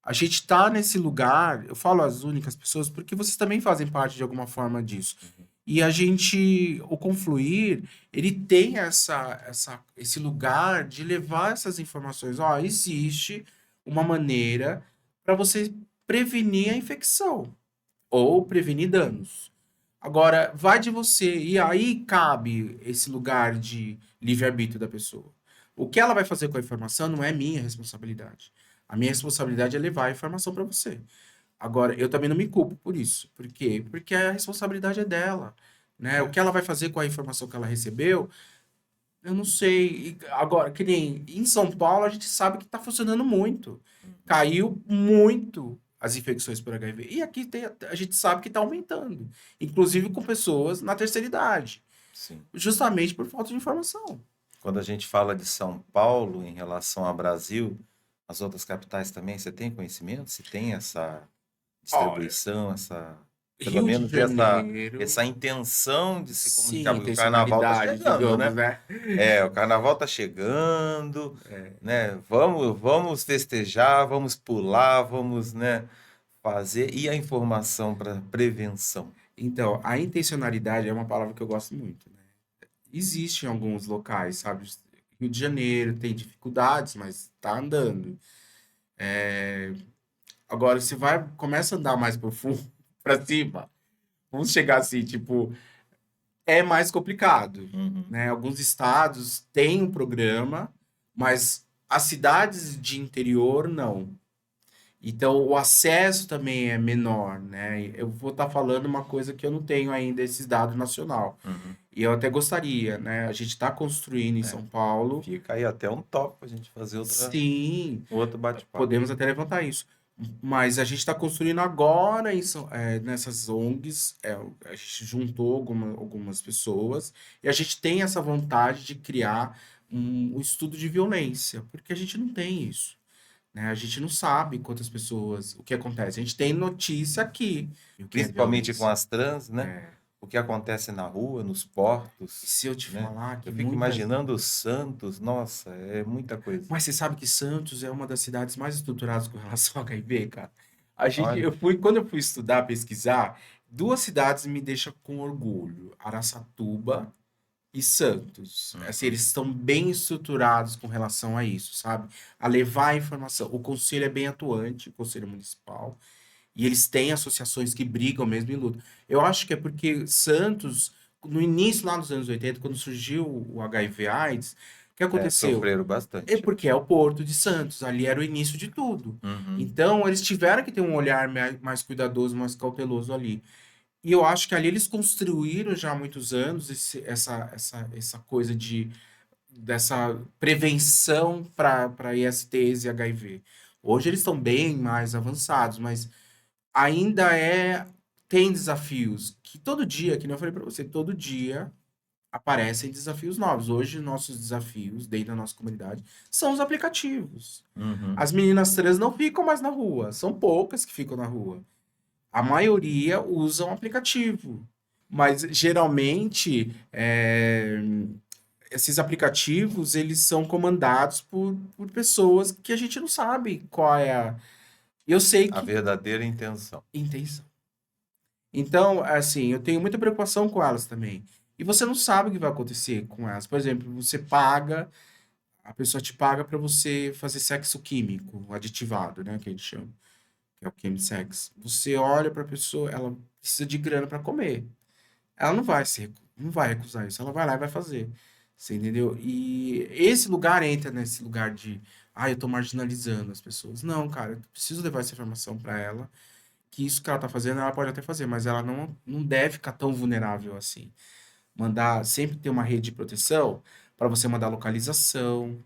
A gente está nesse lugar, eu falo as únicas pessoas, porque vocês também fazem parte de alguma forma disso. E o Confluir, ele tem esse lugar de levar essas informações. Ó, existe uma maneira para você prevenir a infecção ou prevenir danos. Agora, vai de você, e aí cabe esse lugar de livre-arbítrio da pessoa. O que ela vai fazer com a informação não é minha responsabilidade. A minha responsabilidade é levar a informação para você. Agora, eu também não me culpo por isso. Por quê? Porque a responsabilidade é dela, né? O É. que ela vai fazer com a informação que ela recebeu, eu não sei. Agora, que nem em São Paulo, a gente sabe que está funcionando muito. Caiu muito as infecções por HIV. E aqui a gente sabe que está aumentando. Inclusive com pessoas na terceira idade. Sim. Justamente por falta de informação. Quando a gente fala de São Paulo em relação ao Brasil, as outras capitais também, você tem conhecimento? Se tem essa Olha, distribuição, essa... Pelo Rio de menos essa Janeiro, intenção de se sim, comunicar, porque o carnaval tá intencionalidade, chegando, digamos, né? né? O carnaval tá chegando, É. né? Vamos festejar, vamos pular, vamos, né, fazer. E a informação para prevenção? Então, a intencionalidade é uma palavra que eu gosto muito, né? Existe em alguns locais, sabe? Rio de Janeiro tem dificuldades, mas tá andando. Agora, você vai, começa a andar mais profundo para cima, vamos chegar assim, tipo, é mais complicado, Uhum. né? Alguns estados têm um programa, mas as cidades de interior não. Então, o acesso também é menor, né? Eu vou estar falando uma coisa que eu não tenho ainda, esses dados nacional. Uhum. E eu até gostaria, né? A gente está construindo em É, São Paulo. fica aí até um top para a gente fazer Sim, outro bate-papo. podemos até levantar isso. Mas a gente está construindo agora nessas ONGs, a gente juntou algumas pessoas e a gente tem essa vontade de criar um estudo de violência, porque a gente não tem isso, né? A gente não sabe quantas pessoas, o que acontece. A gente tem notícia aqui, o que é Principalmente com violência. as trans, né? O que acontece na rua, nos E portos, se eu te né? falar que Eu fico muitas. imaginando os Santos, nossa, é muita coisa. Mas você sabe que Santos é uma das cidades mais estruturadas com relação ao HIV, cara? Olha, Quando eu fui estudar, pesquisar, duas cidades me deixam com orgulho: Araçatuba e Santos. Assim, uhum. eles estão bem estruturados com relação a isso, sabe? A levar a informação. O conselho é bem atuante, o conselho municipal, e eles têm associações que brigam mesmo em luta. Eu acho que é porque Santos, no início lá nos anos 80, quando surgiu o HIV/AIDS, o que aconteceu? Sofreram É bastante. porque é o Porto de Santos, ali era o início de tudo. Uhum. Então, eles tiveram que ter um olhar mais cuidadoso, mais cauteloso ali. E eu acho que ali eles construíram já há muitos anos essa coisa dessa prevenção para ISTs e HIV. Hoje eles estão bem mais avançados, mas ainda tem desafios que todo dia, que nem eu falei para você, todo dia aparecem desafios novos. Hoje, nossos desafios dentro da nossa comunidade são os aplicativos. Uhum. As meninas trans não ficam mais na rua, são poucas que ficam na rua. A maioria usam aplicativo, mas geralmente esses aplicativos eles são comandados por pessoas que a gente não sabe qual é a. Eu sei A que verdadeira intenção. intenção. Então, assim, eu tenho muita preocupação com elas também. E você não sabe o que vai acontecer com elas. Por exemplo, a pessoa te paga para você fazer sexo químico, aditivado, né, que a gente chama, que é o chemsex. Você olha para a pessoa, ela precisa de grana para comer. Ela não vai recusar isso. Ela vai lá e vai fazer. Você entendeu? E esse lugar entra nesse lugar de, eu tô marginalizando as pessoas. Não, cara, eu preciso levar essa informação para ela que isso que ela tá fazendo, ela pode até fazer, mas ela não deve ficar tão vulnerável assim. Mandar sempre ter uma rede de proteção para você mandar localização.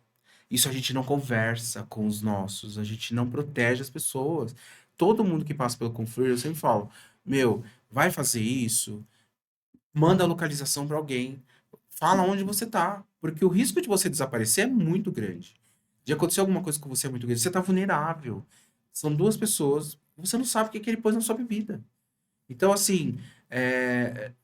Isso a gente não conversa com os nossos, a gente não protege as pessoas. Todo mundo que passa pelo Conflui, eu sempre falo, meu, vai fazer isso, manda a localização para alguém, fala onde você tá, porque o risco de você desaparecer é muito grande. De acontecer alguma coisa com você é muito grande, você tá vulnerável. São duas pessoas, você não sabe o que que ele pôs na sua bebida. Então, assim,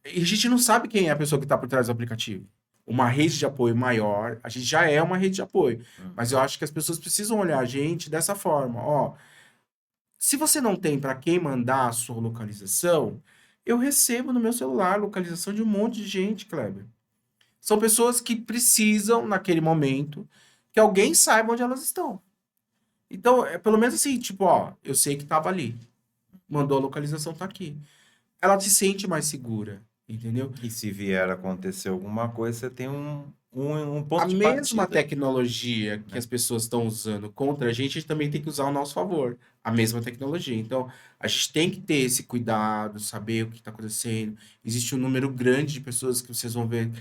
e a gente não sabe quem é a pessoa que está por trás do aplicativo. Uma rede de apoio maior, a gente já é uma rede de apoio, mas eu Uhum. acho que as pessoas precisam olhar a gente dessa forma. Ó, se você não tem para quem mandar a sua localização, eu recebo no meu celular localização de um monte de gente, Kleber. São pessoas que precisam, naquele momento, que alguém saiba onde elas estão. Então, é pelo menos assim, tipo, ó, eu sei que estava ali. Mandou a localização, tá aqui. Ela se sente mais segura, entendeu? E se vier a acontecer alguma coisa, você tem um A ponto de mesma partida, tecnologia que né? as pessoas estão usando contra a gente também tem que usar ao nosso favor. A mesma tecnologia. Então, a gente tem que ter esse cuidado, saber o que está acontecendo. Existe um número grande de pessoas que vocês vão ver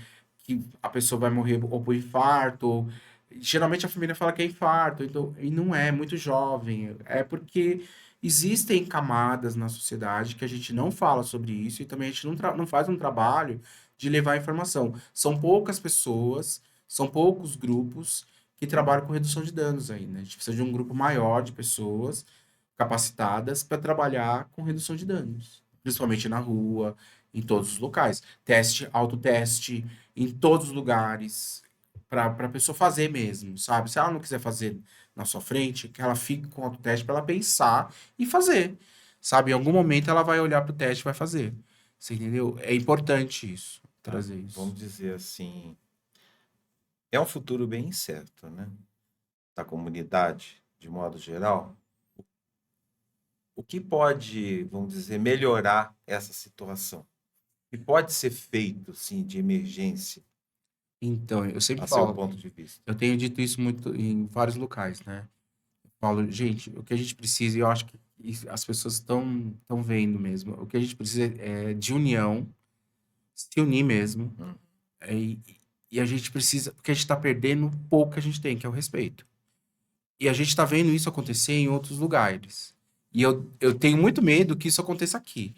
que a pessoa vai morrer ou por infarto, ou... Geralmente a família fala que é infarto, então, e não é, muito jovem. É porque existem camadas na sociedade que a gente não fala sobre isso e também a gente não faz um trabalho de levar informação. São poucas pessoas, são poucos grupos que trabalham com redução de danos ainda. A gente precisa de um grupo maior de pessoas capacitadas para trabalhar com redução de danos. principalmente na rua, em todos os locais. Teste, autoteste, em todos os lugares, para a pessoa fazer mesmo, sabe? Se ela não quiser fazer na sua frente, que ela fique com o autoteste para ela pensar e fazer, sabe? Em algum momento ela vai olhar para o teste e vai fazer. Você entendeu? É importante isso, Tá? trazer isso. Vamos dizer assim, é um futuro bem incerto, né? Da comunidade, de modo geral. O que pode, vamos dizer, melhorar essa situação? O que pode ser feito, sim, de emergência, Então, eu sempre a seu falo, ponto de vista? eu tenho dito isso muito em vários locais, né? Falo, gente, o que a gente precisa, e eu acho que as pessoas estão vendo mesmo, o que a gente precisa é de união, se unir mesmo, Hum. é, e a gente precisa, porque a gente está perdendo o pouco que a gente tem, que é o respeito. E a gente está vendo isso acontecer em outros lugares. E eu tenho muito medo que isso aconteça aqui,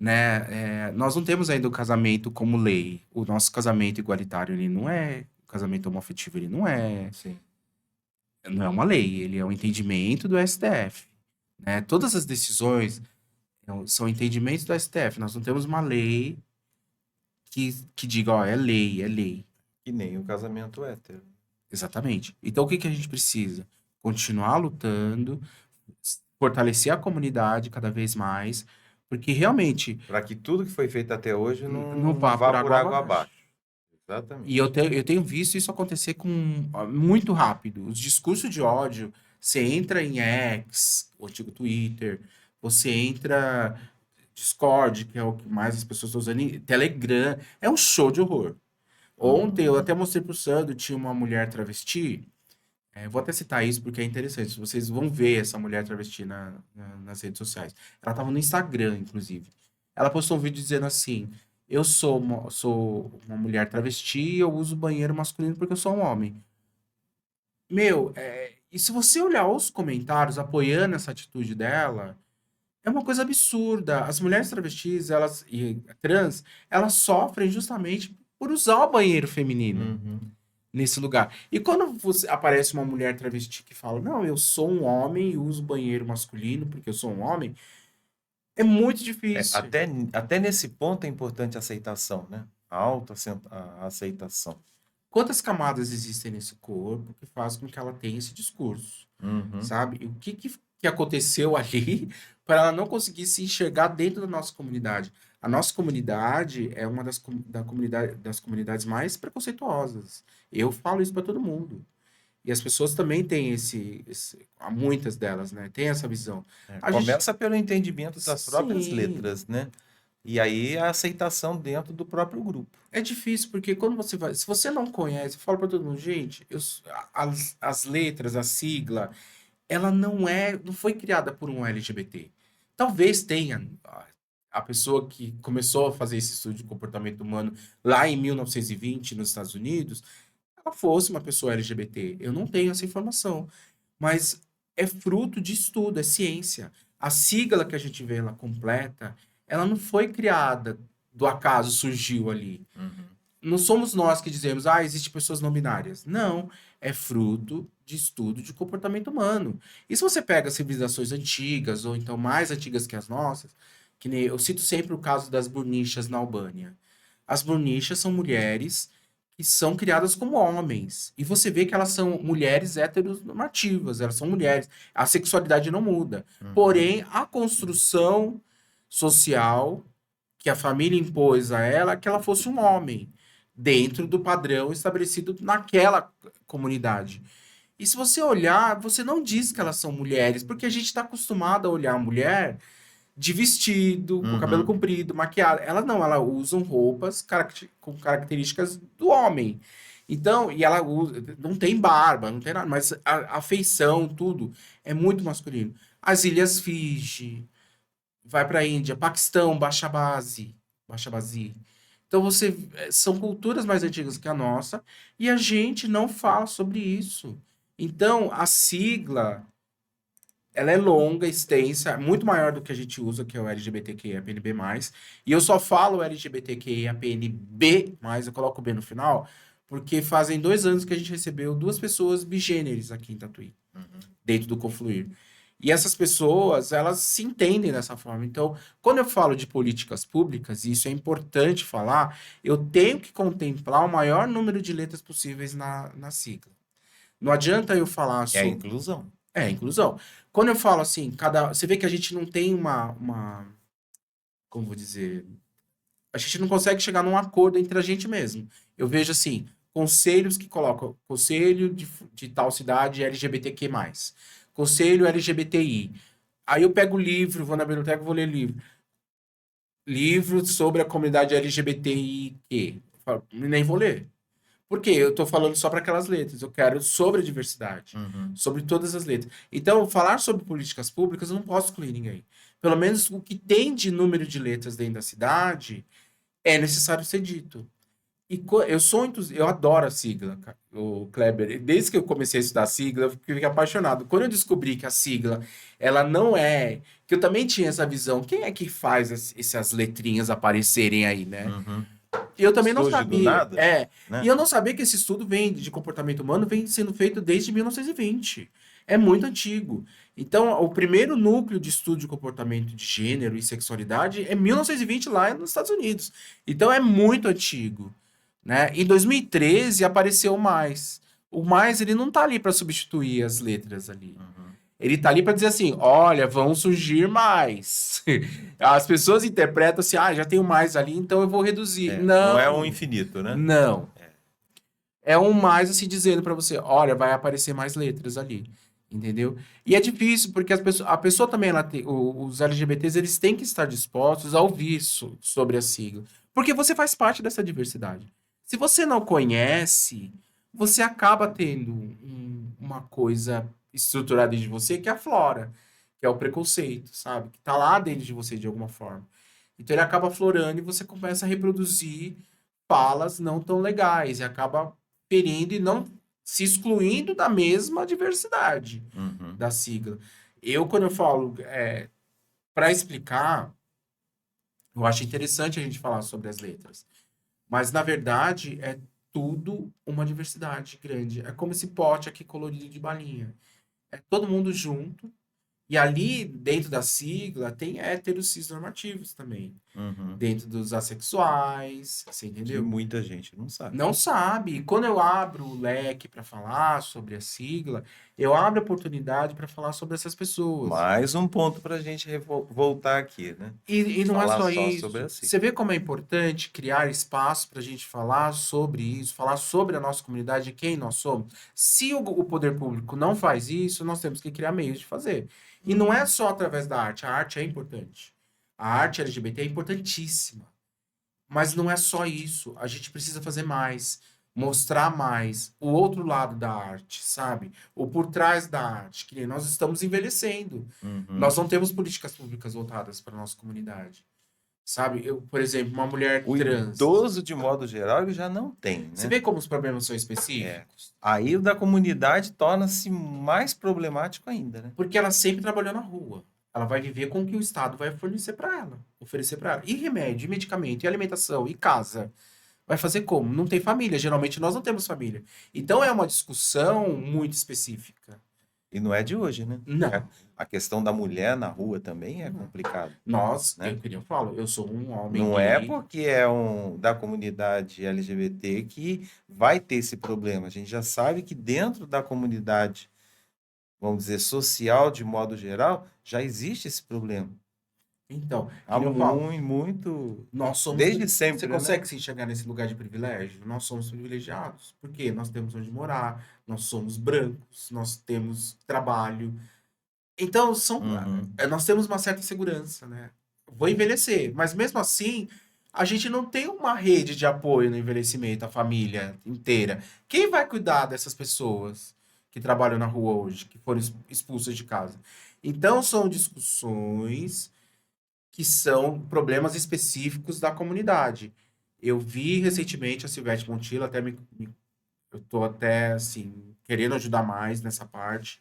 né? Nós não temos ainda o casamento como lei. O nosso casamento igualitário, ele não é, o casamento homoafetivo, ele Sim. não é uma lei, ele é um entendimento do STF, né? Todas as decisões são entendimentos do STF. Nós não temos uma lei que diga, ó, é lei, é lei. E nem o casamento hétero. Exatamente. Então, o que que a gente precisa? Continuar lutando, fortalecer a comunidade cada vez mais, porque realmente Para que tudo que foi feito até hoje não não vá vá por por água água abaixo. abaixo. E Exatamente. eu tenho visto isso acontecer com muito rápido. Os discursos de ódio, você entra em X, o antigo Twitter, você entra Discord, que é o que mais as pessoas estão usando, e Telegram, é um show de horror. Ontem eu Uhum. até mostrei pro Sandro, tinha uma mulher travesti, vou até citar isso porque é interessante, vocês vão ver essa mulher travesti nas redes sociais. Ela estava no Instagram, inclusive. Ela postou um vídeo dizendo assim: eu sou uma mulher travesti e eu uso banheiro masculino porque eu sou um homem. Meu, e se você olhar os comentários apoiando essa atitude dela, é uma coisa absurda. As mulheres travestis, elas e trans, elas sofrem justamente por usar o banheiro feminino Uhum. nesse lugar. E quando aparece uma mulher travesti que fala, não, eu sou um homem e uso banheiro masculino porque eu sou um homem, é muito difícil. Até nesse ponto é importante a aceitação, né? A aceitação. Quantas camadas existem nesse corpo que faz com que ela tenha esse discurso, Uhum. sabe? E o que aconteceu ali para ela não conseguir se enxergar dentro da nossa comunidade? A nossa comunidade é uma das comunidades mais preconceituosas. Eu falo isso para todo mundo. E as pessoas também têm muitas delas, né? Tem essa visão. A gente, Começa pelo entendimento das próprias sim, letras, né? E aí a aceitação dentro do próprio grupo. é difícil, porque quando você vai. Se você não conhece, fala para todo mundo, gente, as letras, a sigla, ela não foi criada por um LGBT. Talvez tenha a pessoa que começou a fazer esse estudo de comportamento humano lá em 1920 nos Estados Unidos, ela fosse uma pessoa LGBT. Eu não tenho essa informação, mas é fruto de estudo, é ciência. A sigla que a gente vê lá completa, ela não foi criada do acaso, surgiu ali. Uhum. Não somos nós que dizemos, ah, existem pessoas não binárias. Não, é fruto de estudo de comportamento humano. E se você pega civilizações antigas, ou então mais antigas que as nossas, que nem, eu cito sempre o caso das Burnichas na Albânia. As Burnichas são mulheres que são criadas como homens. E você vê que elas são mulheres heteronormativas, elas são mulheres. A sexualidade não muda. Uhum. Porém, a construção social que a família impôs a ela é que ela fosse um homem, dentro do padrão estabelecido naquela comunidade. E se você olhar, você não diz que elas são mulheres, porque a gente está acostumado a olhar a mulher de vestido, com cabelo Uhum. comprido, maquiada. Ela não, ela usa roupas com características do homem. Então, e ela usa, não tem barba, não tem nada, mas a feição, tudo, é muito masculino. As Ilhas Fiji, vai para a Índia, Paquistão, Baixa Base. Então você são culturas mais antigas que a nossa e a gente não fala sobre isso. Então a sigla ela é longa, extensa, muito maior do que a gente usa, que é o LGBTQIAPNB+. E eu só falo LGBTQIAPNB+, eu coloco o B no final, porque fazem 2 anos que a gente recebeu 2 pessoas bigêneres aqui em Tatuí, Uhum. dentro do Confluir. E essas pessoas, elas se entendem dessa forma. Então, quando eu falo de políticas públicas, e isso é importante falar, eu tenho que contemplar o maior número de letras possíveis na sigla. Não adianta eu falar É a sobre. inclusão. É, inclusão. Quando eu falo assim, você vê que a gente não tem como vou dizer, a gente não consegue chegar num acordo entre a gente mesmo. Eu vejo assim, conselhos que colocam conselho de tal cidade LGBTQ+, conselho LGBTI. Aí eu pego o livro, vou na biblioteca, vou ler livro sobre a comunidade LGBTIQ. Eu falo, nem vou ler. Por quê? Eu estou falando só para aquelas letras. Eu quero sobre a diversidade, Uhum. sobre todas as letras. Então, falar sobre políticas públicas, eu não posso excluir ninguém. Pelo menos o que tem de número de letras dentro da cidade é necessário ser dito. Eu adoro a sigla, o Kleber. Desde que eu comecei a estudar sigla, eu fiquei apaixonado. Quando eu descobri que a sigla, ela não é, que eu também tinha essa visão, quem é que faz essas letrinhas aparecerem aí, né? Uhum. E eu também não Surge do sabia. nada, E né? eu não sabia que esse estudo de comportamento humano vem sendo feito desde 1920. É muito antigo. Então, o primeiro núcleo de estudo de comportamento de gênero e sexualidade é 1920 lá nos Estados Unidos. Então, é muito antigo, né? Em 2013 apareceu o mais. O mais, ele não tá ali para substituir as letras ali. Uhum. Ele tá ali para dizer assim: olha, vão surgir mais. As pessoas interpretam assim: ah, já tenho mais ali, então eu vou reduzir. Não é um Não, infinito, né? não. É um mais assim dizendo para você: olha, vai aparecer mais letras ali. Entendeu? E é difícil, porque a pessoa também, os LGBTs, eles têm que estar dispostos a ouvir isso sobre a sigla. Porque você faz parte dessa diversidade. Se você não conhece, você acaba tendo uma coisa estruturada dentro de você que aflora, que é o preconceito, sabe? Que tá lá dentro de você de alguma forma. Então ele acaba aflorando e você começa a reproduzir falas não tão legais e acaba ferindo e não se excluindo da mesma diversidade Uhum. da sigla. Quando eu falo para explicar, eu acho interessante a gente falar sobre as letras. Mas, na verdade, é tudo uma diversidade grande. É como esse pote aqui colorido de balinha. É todo mundo junto. E ali, dentro da sigla, tem héteros cisnormativos também. Uhum. Dentro dos assexuais, você Que entendeu? muita gente não sabe. Não sabe. E quando eu abro o leque para falar sobre a sigla, eu abro a oportunidade para falar sobre essas pessoas. Mais um ponto para a gente voltar aqui, né? E não é Falar só só sobre isso. a sigla. Você vê como é importante criar espaço para a gente falar sobre isso, falar sobre a nossa comunidade, quem nós somos. Se o poder público não faz isso, nós temos que criar meios de fazer. E não é Uhum. só através da arte. A arte é importante. A arte LGBT é importantíssima. Mas não é só isso. A gente precisa fazer mais, mostrar mais o outro lado da arte, sabe? O por trás da arte, que nem nós estamos envelhecendo. Uhum. Nós não temos políticas públicas voltadas para a nossa comunidade, sabe? Por exemplo, uma mulher O trans. idoso, de modo geral, ele já não tem, Você né? vê como os problemas são É. específicos? Aí o da comunidade torna-se mais problemático ainda, né? Porque ela sempre trabalhou na rua. Ela vai viver com o que o Estado vai fornecer para ela, oferecer para ela. E remédio, e medicamento, e alimentação, e casa. Vai fazer como? Não tem família. Geralmente nós não temos família. Então é uma discussão muito específica. E não é de hoje, né? Não. A questão da mulher na rua também é Não. complicado, Nós, né? que eu falo, eu sou um homem Não é gay. porque é um da comunidade LGBT que vai ter esse problema. A gente já sabe que dentro da comunidade, vamos dizer, social, de modo geral, já existe esse problema. Então, que Há nem eu falo, muito, nós somos. desde Você sempre, né? consegue se enxergar nesse lugar de privilégio? Nós somos privilegiados. Porque nós temos onde morar, nós somos brancos, nós temos trabalho. Então, Uhum. nós temos uma certa segurança, né? Vou envelhecer, mas mesmo assim, a gente não tem uma rede de apoio no envelhecimento, a família inteira. Quem vai cuidar dessas pessoas que trabalham na rua hoje, que foram expulsas de casa? Então, são discussões que são problemas específicos da comunidade. Eu vi recentemente a Silvete Montilla, eu tô até, assim, querendo ajudar mais nessa parte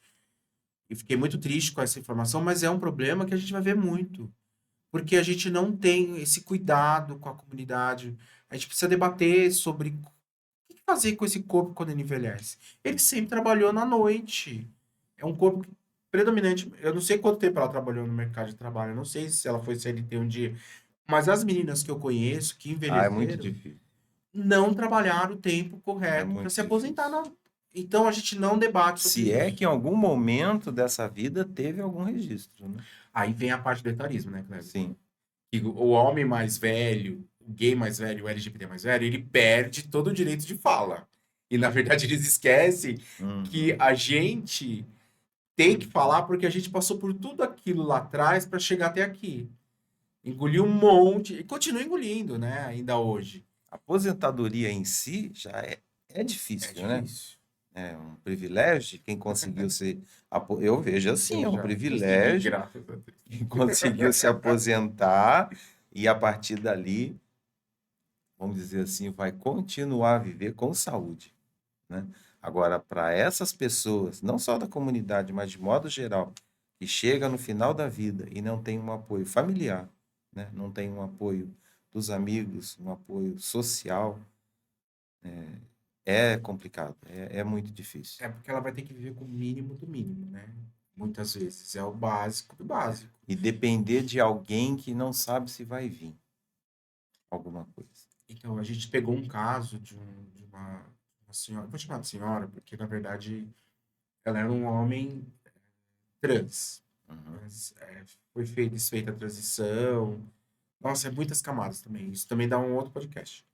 e fiquei muito triste com essa informação, mas é um problema que a gente vai ver muito, porque a gente não tem esse cuidado com a comunidade. A gente precisa debater sobre o que fazer com esse corpo quando ele envelhece. Ele sempre trabalhou na noite. É um corpo. predominante, eu não sei quanto tempo ela trabalhou no mercado de trabalho, eu não sei se ela foi CLT um dia, mas as meninas que eu conheço, que Ah, é muito envelheceram, difícil. não trabalharam o tempo É correto para muito se aposentar. difícil. Então a gente não debate sobre Se é isso. que em algum momento dessa vida teve algum registro, né? Aí vem a parte do etarismo, né, Cleber? Sim. Que o homem mais velho, o gay mais velho, o LGBT mais velho, ele perde todo o direito de fala. E na verdade eles esquecem que Uhum. a gente tem que falar porque a gente passou por tudo aquilo lá atrás para chegar até aqui. Engoliu um monte e continua engolindo, né? Ainda hoje. A aposentadoria em si já é É difícil, né? difícil. É um privilégio de quem conseguiu se. Eu vejo assim, Eu é um já consegui, privilégio graças a Deus. quem conseguiu se aposentar e a partir dali, vamos dizer assim, vai continuar a viver com saúde, né? Agora, para essas pessoas, não só da comunidade, mas de modo geral, que chega no final da vida e não tem um apoio familiar, né? Não tem um apoio dos amigos, um apoio social, é complicado, é muito difícil. É porque ela vai ter que viver com o mínimo do mínimo, né? Muitas vezes. É o básico do básico. E depender de alguém que não sabe se vai vir alguma coisa. Então, a gente pegou um caso de uma senhora, vou chamar de senhora, porque na verdade ela era um homem trans. Uhum. Mas desfeita a transição. Nossa, é muitas camadas também. Isso também dá um outro podcast.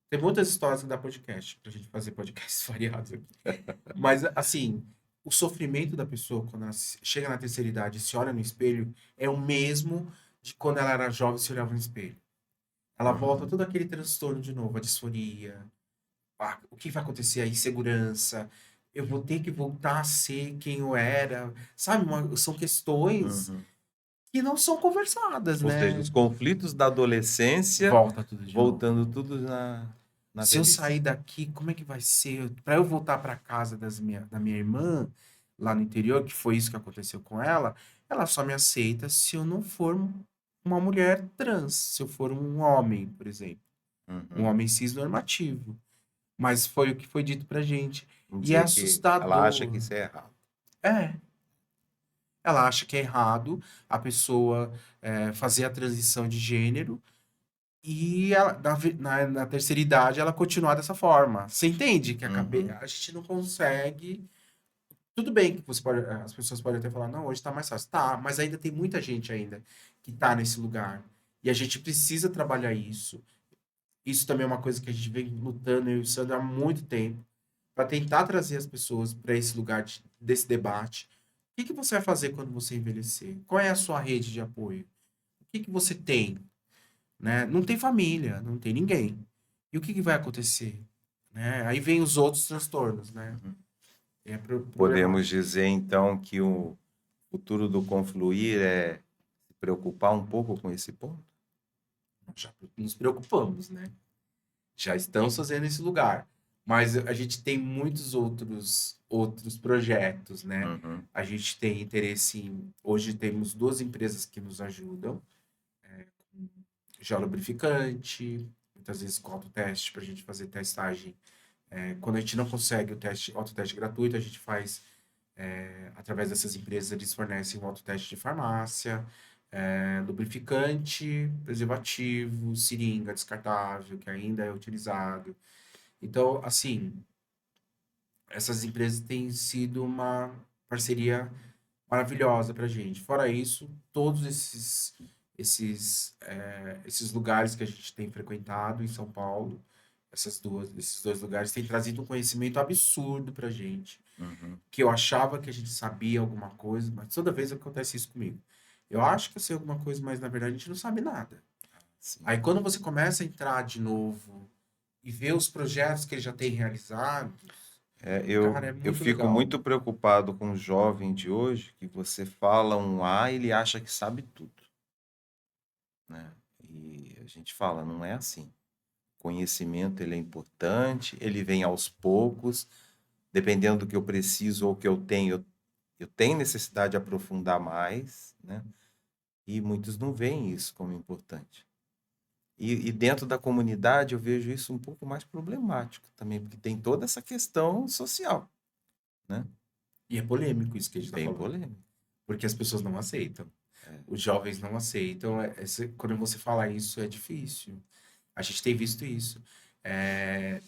Tem muitas histórias que dá podcast, pra gente fazer podcasts variados aqui. Mas, assim, o sofrimento da pessoa quando ela chega na terceira idade e se olha no espelho é o mesmo de quando ela era jovem e se olhava no espelho. Ela volta Uhum. todo aquele transtorno de novo, a disforia, o que vai acontecer, a insegurança, eu vou ter que voltar a ser quem eu era, sabe? São questões Uhum. que não são conversadas, Ou seja, né? os conflitos da adolescência Volta tudo de novo. voltando tudo na Se eu velhice. sair daqui, como é que vai ser? Para eu voltar para casa da minha irmã, lá no interior, que foi isso que aconteceu com ela só me aceita se eu não for uma mulher trans, se eu for um homem, por exemplo, um Uhum. homem cis normativo. Mas foi o que foi dito pra gente. Vamos E é dizer que ela acha assustador. que isso é errado. É, ela acha que é errado a pessoa fazer a transição de gênero e na terceira idade ela continuar dessa forma. Você entende que Uhum. a gente não consegue. Tudo bem que as pessoas podem até falar, não, hoje tá mais fácil. Tá, mas ainda tem muita gente ainda que tá nesse lugar. E a gente precisa trabalhar isso. Isso também é uma coisa que a gente vem lutando, eu e o Sandro, há muito tempo, para tentar trazer as pessoas para esse lugar desse debate. O que que você vai fazer quando você envelhecer? Qual é a sua rede de apoio? O que que você tem? Né? Não tem família, não tem ninguém. E o que que vai acontecer? Né? Aí vem os outros transtornos, né? Uhum. É Podemos problemático. dizer, então, que o futuro do Confluir é se preocupar um pouco com esse ponto? Já nos preocupamos, né? Já estamos fazendo esse lugar. Mas a gente tem muitos outros projetos, né? Uhum. A gente tem interesse em. Hoje temos duas empresas que nos ajudam, geolubrificante, muitas vezes com autoteste para a gente fazer testagem. Quando a gente não consegue o autoteste gratuito, a gente faz através dessas empresas, eles fornecem um autoteste de farmácia, lubrificante, preservativo, seringa descartável, que ainda é utilizado. Então, assim, essas empresas têm sido uma parceria maravilhosa para a gente. Fora isso, todos esses lugares que a gente tem frequentado em São Paulo, esses dois lugares têm trazido um conhecimento absurdo para a gente. Uhum. Que eu achava que a gente sabia alguma coisa, mas toda vez acontece isso comigo. Eu acho que eu sei alguma coisa, mas na verdade a gente não sabe nada. Sim. Aí quando você começa a entrar de novo e ver os projetos que ele já tem realizado, cara, é Eu muito fico legal. muito preocupado com o jovem de hoje, que você fala um A, ele acha que sabe tudo, né? E a gente fala, não é assim. Conhecimento, ele é importante, ele vem aos poucos, dependendo do que eu preciso ou que eu tenho necessidade de aprofundar mais, né? E muitos não veem isso como importante. E dentro da comunidade eu vejo isso um pouco mais problemático também, porque tem toda essa questão social, né? E é polêmico isso que a gente está Bem falando. polêmico. porque as pessoas não aceitam. É. Os jovens não aceitam. Quando você fala isso, é difícil. A gente tem visto isso. É,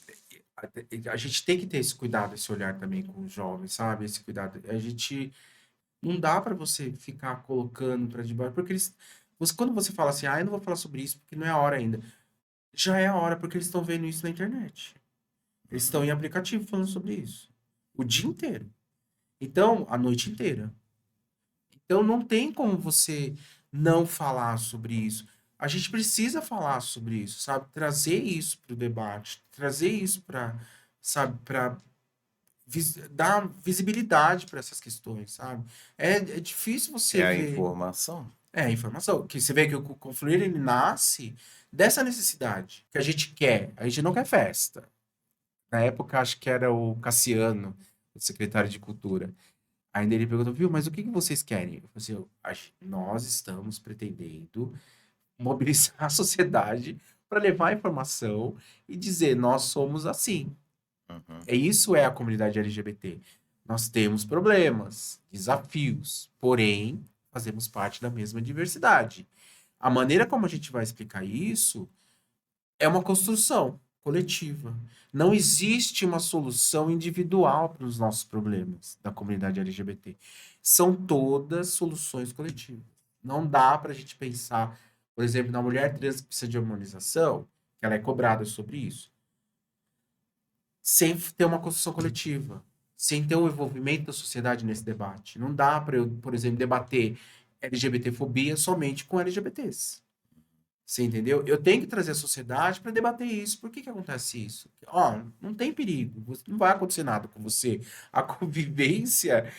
a gente tem que ter esse cuidado, esse olhar também com os jovens, sabe? Esse cuidado. A gente não dá para você ficar colocando para debaixo, porque quando você fala assim, eu não vou falar sobre isso porque não é a hora ainda. Já é a hora porque eles estão vendo isso na internet. Eles estão em aplicativo falando sobre isso. O dia inteiro. Então, a noite inteira. Então, não tem como você não falar sobre isso. A gente precisa falar sobre isso, sabe? Trazer isso para o debate, trazer isso para, sabe, para dar visibilidade para essas questões, sabe? É difícil É você a ver. informação. É, informação. Que você vê que o Confluir ele nasce dessa necessidade que a gente quer. A gente não quer festa. Na época, acho que era o Cassiano, o secretário de Cultura. Ainda ele perguntou, viu, mas o que que vocês querem? Eu falei assim, nós estamos pretendendo mobilizar a sociedade para levar a informação e dizer, nós somos assim. Uhum. Isso é a comunidade LGBT. Nós temos problemas, desafios, porém, fazemos parte da mesma diversidade. A maneira como a gente vai explicar isso é uma construção coletiva. Não existe uma solução individual para os nossos problemas da comunidade LGBT. São todas soluções coletivas. Não dá para a gente pensar, por exemplo, na mulher trans que precisa de hormonização, que ela é cobrada sobre isso, sem ter uma construção coletiva, sem ter um envolvimento da sociedade nesse debate. Não dá para eu, por exemplo, debater LGBTfobia somente com LGBTs. Você entendeu? Eu tenho que trazer a sociedade para debater isso. Por que que acontece isso? Ó, não tem perigo, não vai acontecer nada com você. A convivência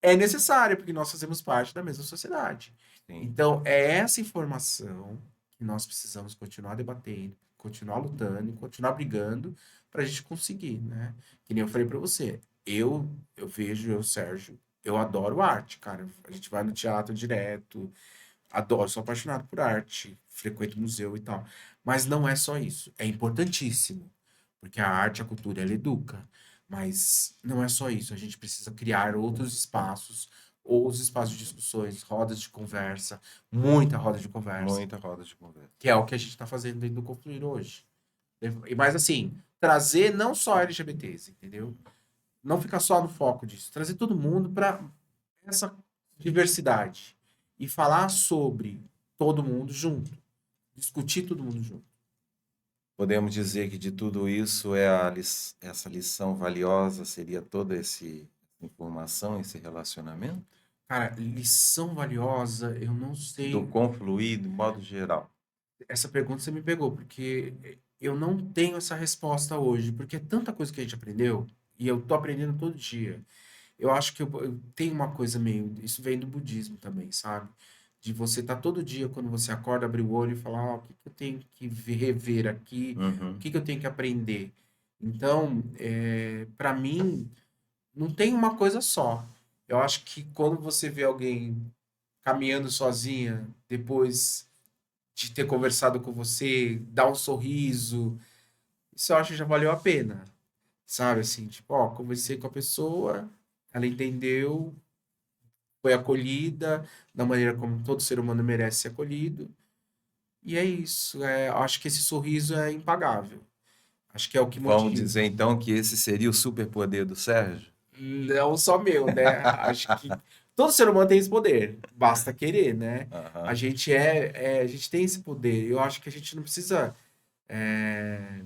é necessária, porque nós fazemos parte da mesma sociedade. Sim. Então, é essa informação que nós precisamos continuar debatendo, continuar lutando, continuar brigando para a gente conseguir, né? Que nem eu falei para você. Eu vejo, Sérgio, eu adoro arte, cara. A gente vai no teatro direto, adoro, sou apaixonado por arte, frequento museu e tal. Mas não é só isso. É importantíssimo, porque a arte, a cultura, ela educa. Mas não é só isso. A gente precisa criar outros espaços, ou os espaços de discussões, rodas de conversa, muita roda de conversa, Muita roda de conversa. que é o que a gente está fazendo dentro do Confluir hoje. E mais assim, trazer não só LGBTs, entendeu? Não ficar só no foco disso, trazer todo mundo para essa diversidade e falar sobre todo mundo junto, discutir todo mundo junto. Podemos dizer que de tudo isso essa lição valiosa seria toda essa informação, esse relacionamento? Cara, lição valiosa, eu não Do sei. confluir, de modo geral. Essa pergunta você me pegou, porque eu não tenho essa resposta hoje, porque é tanta coisa que a gente aprendeu, e eu tô aprendendo todo dia. Eu acho que eu tenho uma coisa meio. Isso vem do budismo também, sabe? De você estar todo dia, quando você acorda, abrir o olho e falar: o que que eu tenho que rever aqui? O Uhum. que que eu tenho que aprender? Então, para mim, não tem uma coisa só. Eu acho que quando você vê alguém caminhando sozinha, depois de ter conversado com você, dar um sorriso, isso eu acho que já valeu a pena. Sabe assim, tipo, ó, conversei com a pessoa, ela entendeu, foi acolhida da maneira como todo ser humano merece ser acolhido. E é isso. Acho que esse sorriso é impagável. Acho que é o que Vamos motiva. dizer então que esse seria o superpoder do Sérgio? Não só meu, né? Acho que todo ser humano tem esse poder. Basta querer, né? A Aham. gente a gente tem esse poder. Eu acho que a gente não precisa. é,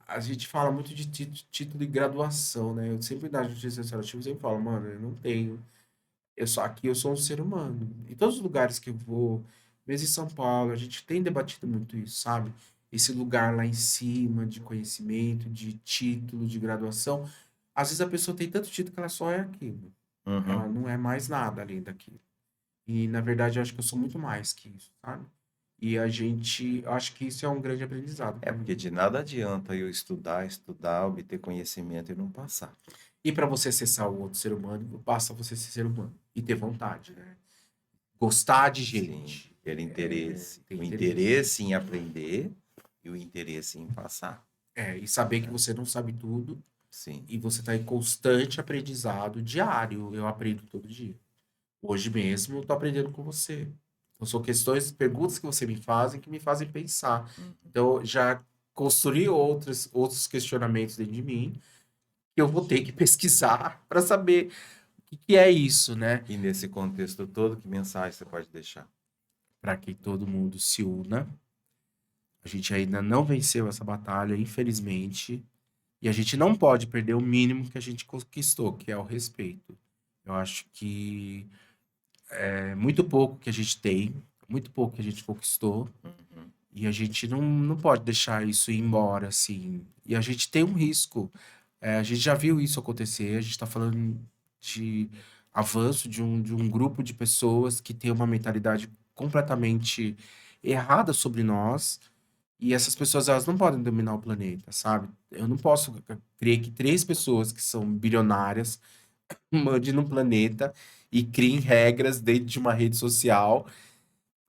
A gente fala muito de título de graduação, né? Eu sempre na justiça restaurativa eu sempre falo, mano, eu não tenho. Eu sou um ser humano. Em todos os lugares que eu vou, mesmo em São Paulo, a gente tem debatido muito isso, sabe? Esse lugar lá em cima de conhecimento, de título, de graduação. Às vezes a pessoa tem tanto título que ela só é aquilo. Ela Uhum. não é mais nada além daquilo. E, na verdade, eu acho que eu sou muito mais que isso, sabe? E eu acho que isso é um grande aprendizado É para mim. porque de nada adianta eu estudar, obter conhecimento e não passar. E para você acessar o outro ser humano, basta você ser ser humano e ter vontade, né? Gostar de Sim, gente, ter interesse. ter O interesse. interesse em aprender e o interesse em passar. E saber que Né? você não sabe tudo Sim. e você está em constante aprendizado diário. Eu aprendo todo dia. Hoje mesmo eu tô aprendendo com você. Então, são questões, perguntas que você me fazem que me fazem pensar. Uhum. Então, já construí outros questionamentos dentro de mim que eu vou ter que pesquisar para saber o que que é isso, né? E nesse contexto todo, que mensagem você pode deixar? Para que todo mundo se una. A gente ainda não venceu essa batalha, infelizmente, e a gente não pode perder o mínimo que a gente conquistou, que é o respeito. Eu acho que é muito pouco que a gente tem, muito pouco que a gente conquistou, Uhum. e a gente não pode deixar isso ir embora, assim. E a gente tem um risco. A gente já viu isso acontecer, a gente está falando de avanço de um grupo de pessoas que tem uma mentalidade completamente errada sobre nós, e essas pessoas, elas não podem dominar o planeta, sabe? Eu não posso crer que três pessoas que são bilionárias mandem no planeta e criem regras dentro de uma rede social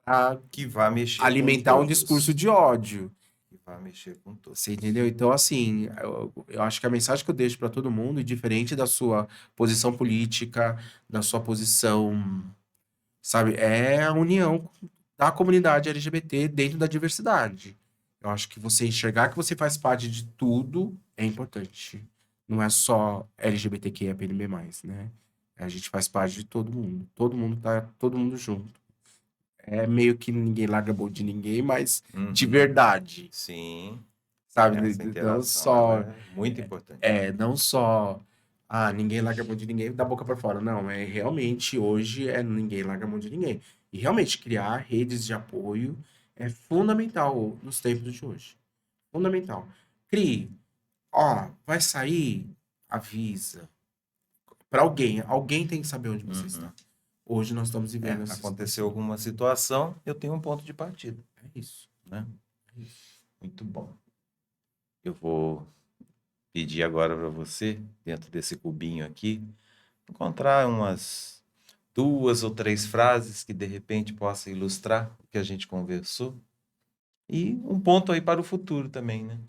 para Que vai mexer com alimentar um discurso todos. de ódio. Que vai mexer com Você todos. entendeu? Então, assim, eu acho que a mensagem que eu deixo para todo mundo, diferente da sua posição política, da sua posição, sabe, é a união da comunidade LGBT dentro da diversidade. Eu acho que você enxergar que você faz parte de tudo é importante. Não é só LGBTQIAPNB+, né? A gente faz parte de todo mundo. Todo mundo tá, todo mundo junto. É meio que ninguém larga a mão de ninguém, mas de Uhum. verdade, Sim, sabe? essa Não interação ela só, é muito importante. não só, ninguém larga a mão de ninguém da boca para fora. Não, realmente hoje ninguém larga a mão de ninguém. E realmente criar redes de apoio é fundamental nos tempos de hoje. Fundamental. Crie, vai sair, avisa. Para alguém, alguém tem que saber onde você Uhum. está. Hoje nós estamos É, vivendo essa aconteceu situação. alguma situação, eu tenho um ponto de partida, É isso. né? É isso. Muito bom. Eu vou pedir agora para você, dentro desse cubinho aqui, encontrar umas 2 ou 3 frases que de repente possa ilustrar o que a gente conversou e um ponto aí para o futuro também, né?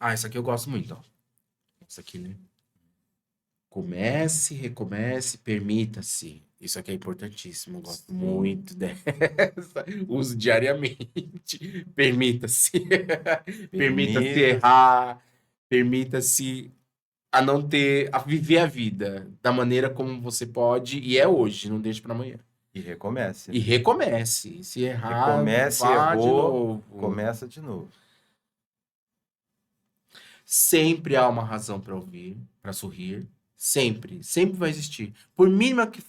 Essa aqui eu gosto muito, ó. Essa aqui, né? Comece, recomece, permita-se. Isso aqui é importantíssimo, eu gosto Sim, muito dessa. Uso diariamente. Permita-se. Permita-se permita errar. Permita-se a viver a vida da maneira como você pode, e é hoje, não deixe para amanhã. e recomece, E né? recomece. Se errar, Recomece, vá de errou, novo. começa de novo. Sempre há uma razão para ouvir, para sorrir. Sempre. Sempre vai existir. Por mínima que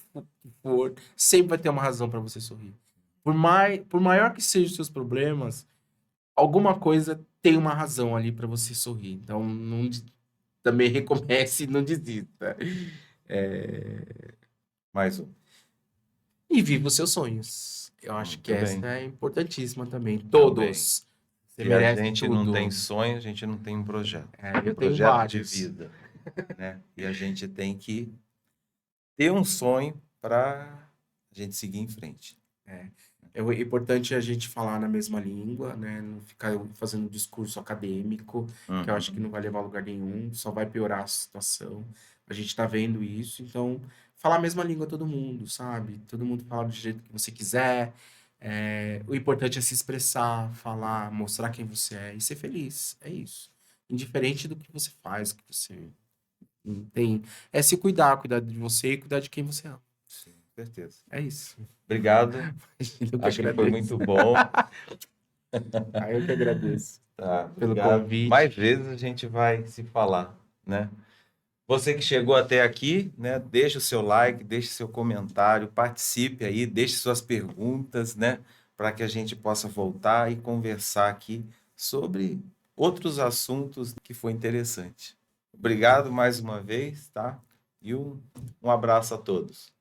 for, sempre vai ter uma razão para você sorrir. Por maior que sejam os seus problemas, alguma coisa tem uma razão ali para você sorrir. Então, também recomece e não desista. É, Mais um. E viva os seus sonhos. Eu acho que Muito essa bem. é importantíssima também. Também. Todos. Você Se a merece gente não tem tudo. sonho, a gente não tem um projeto. Eu tenho Projeto de vários. vida, né? E a gente tem que ter um sonho para a gente seguir em frente. É importante a gente falar na mesma língua, né? Não ficar fazendo um discurso acadêmico, que eu acho que Uhum. não vai levar a lugar nenhum, só vai piorar a situação. A gente tá vendo isso, então falar a mesma língua todo mundo, sabe? Todo mundo fala do jeito que você quiser. O importante é se expressar, falar, mostrar quem você é e ser feliz. É isso. Indiferente do que você faz, o que você tem. É se cuidar, cuidar de você e cuidar de quem você ama. Sim, certeza. É isso. Obrigado. Eu que Acho que foi agradeço. muito bom. Eu que agradeço Tá, pelo obrigado. convite. Mais vezes a gente vai se falar, né? Você que chegou até aqui, né? Deixa o seu like, deixe seu comentário, participe aí, deixe suas perguntas, né? Para que a gente possa voltar e conversar aqui sobre outros assuntos que foi interessante. Obrigado mais uma vez, tá? E um abraço a todos.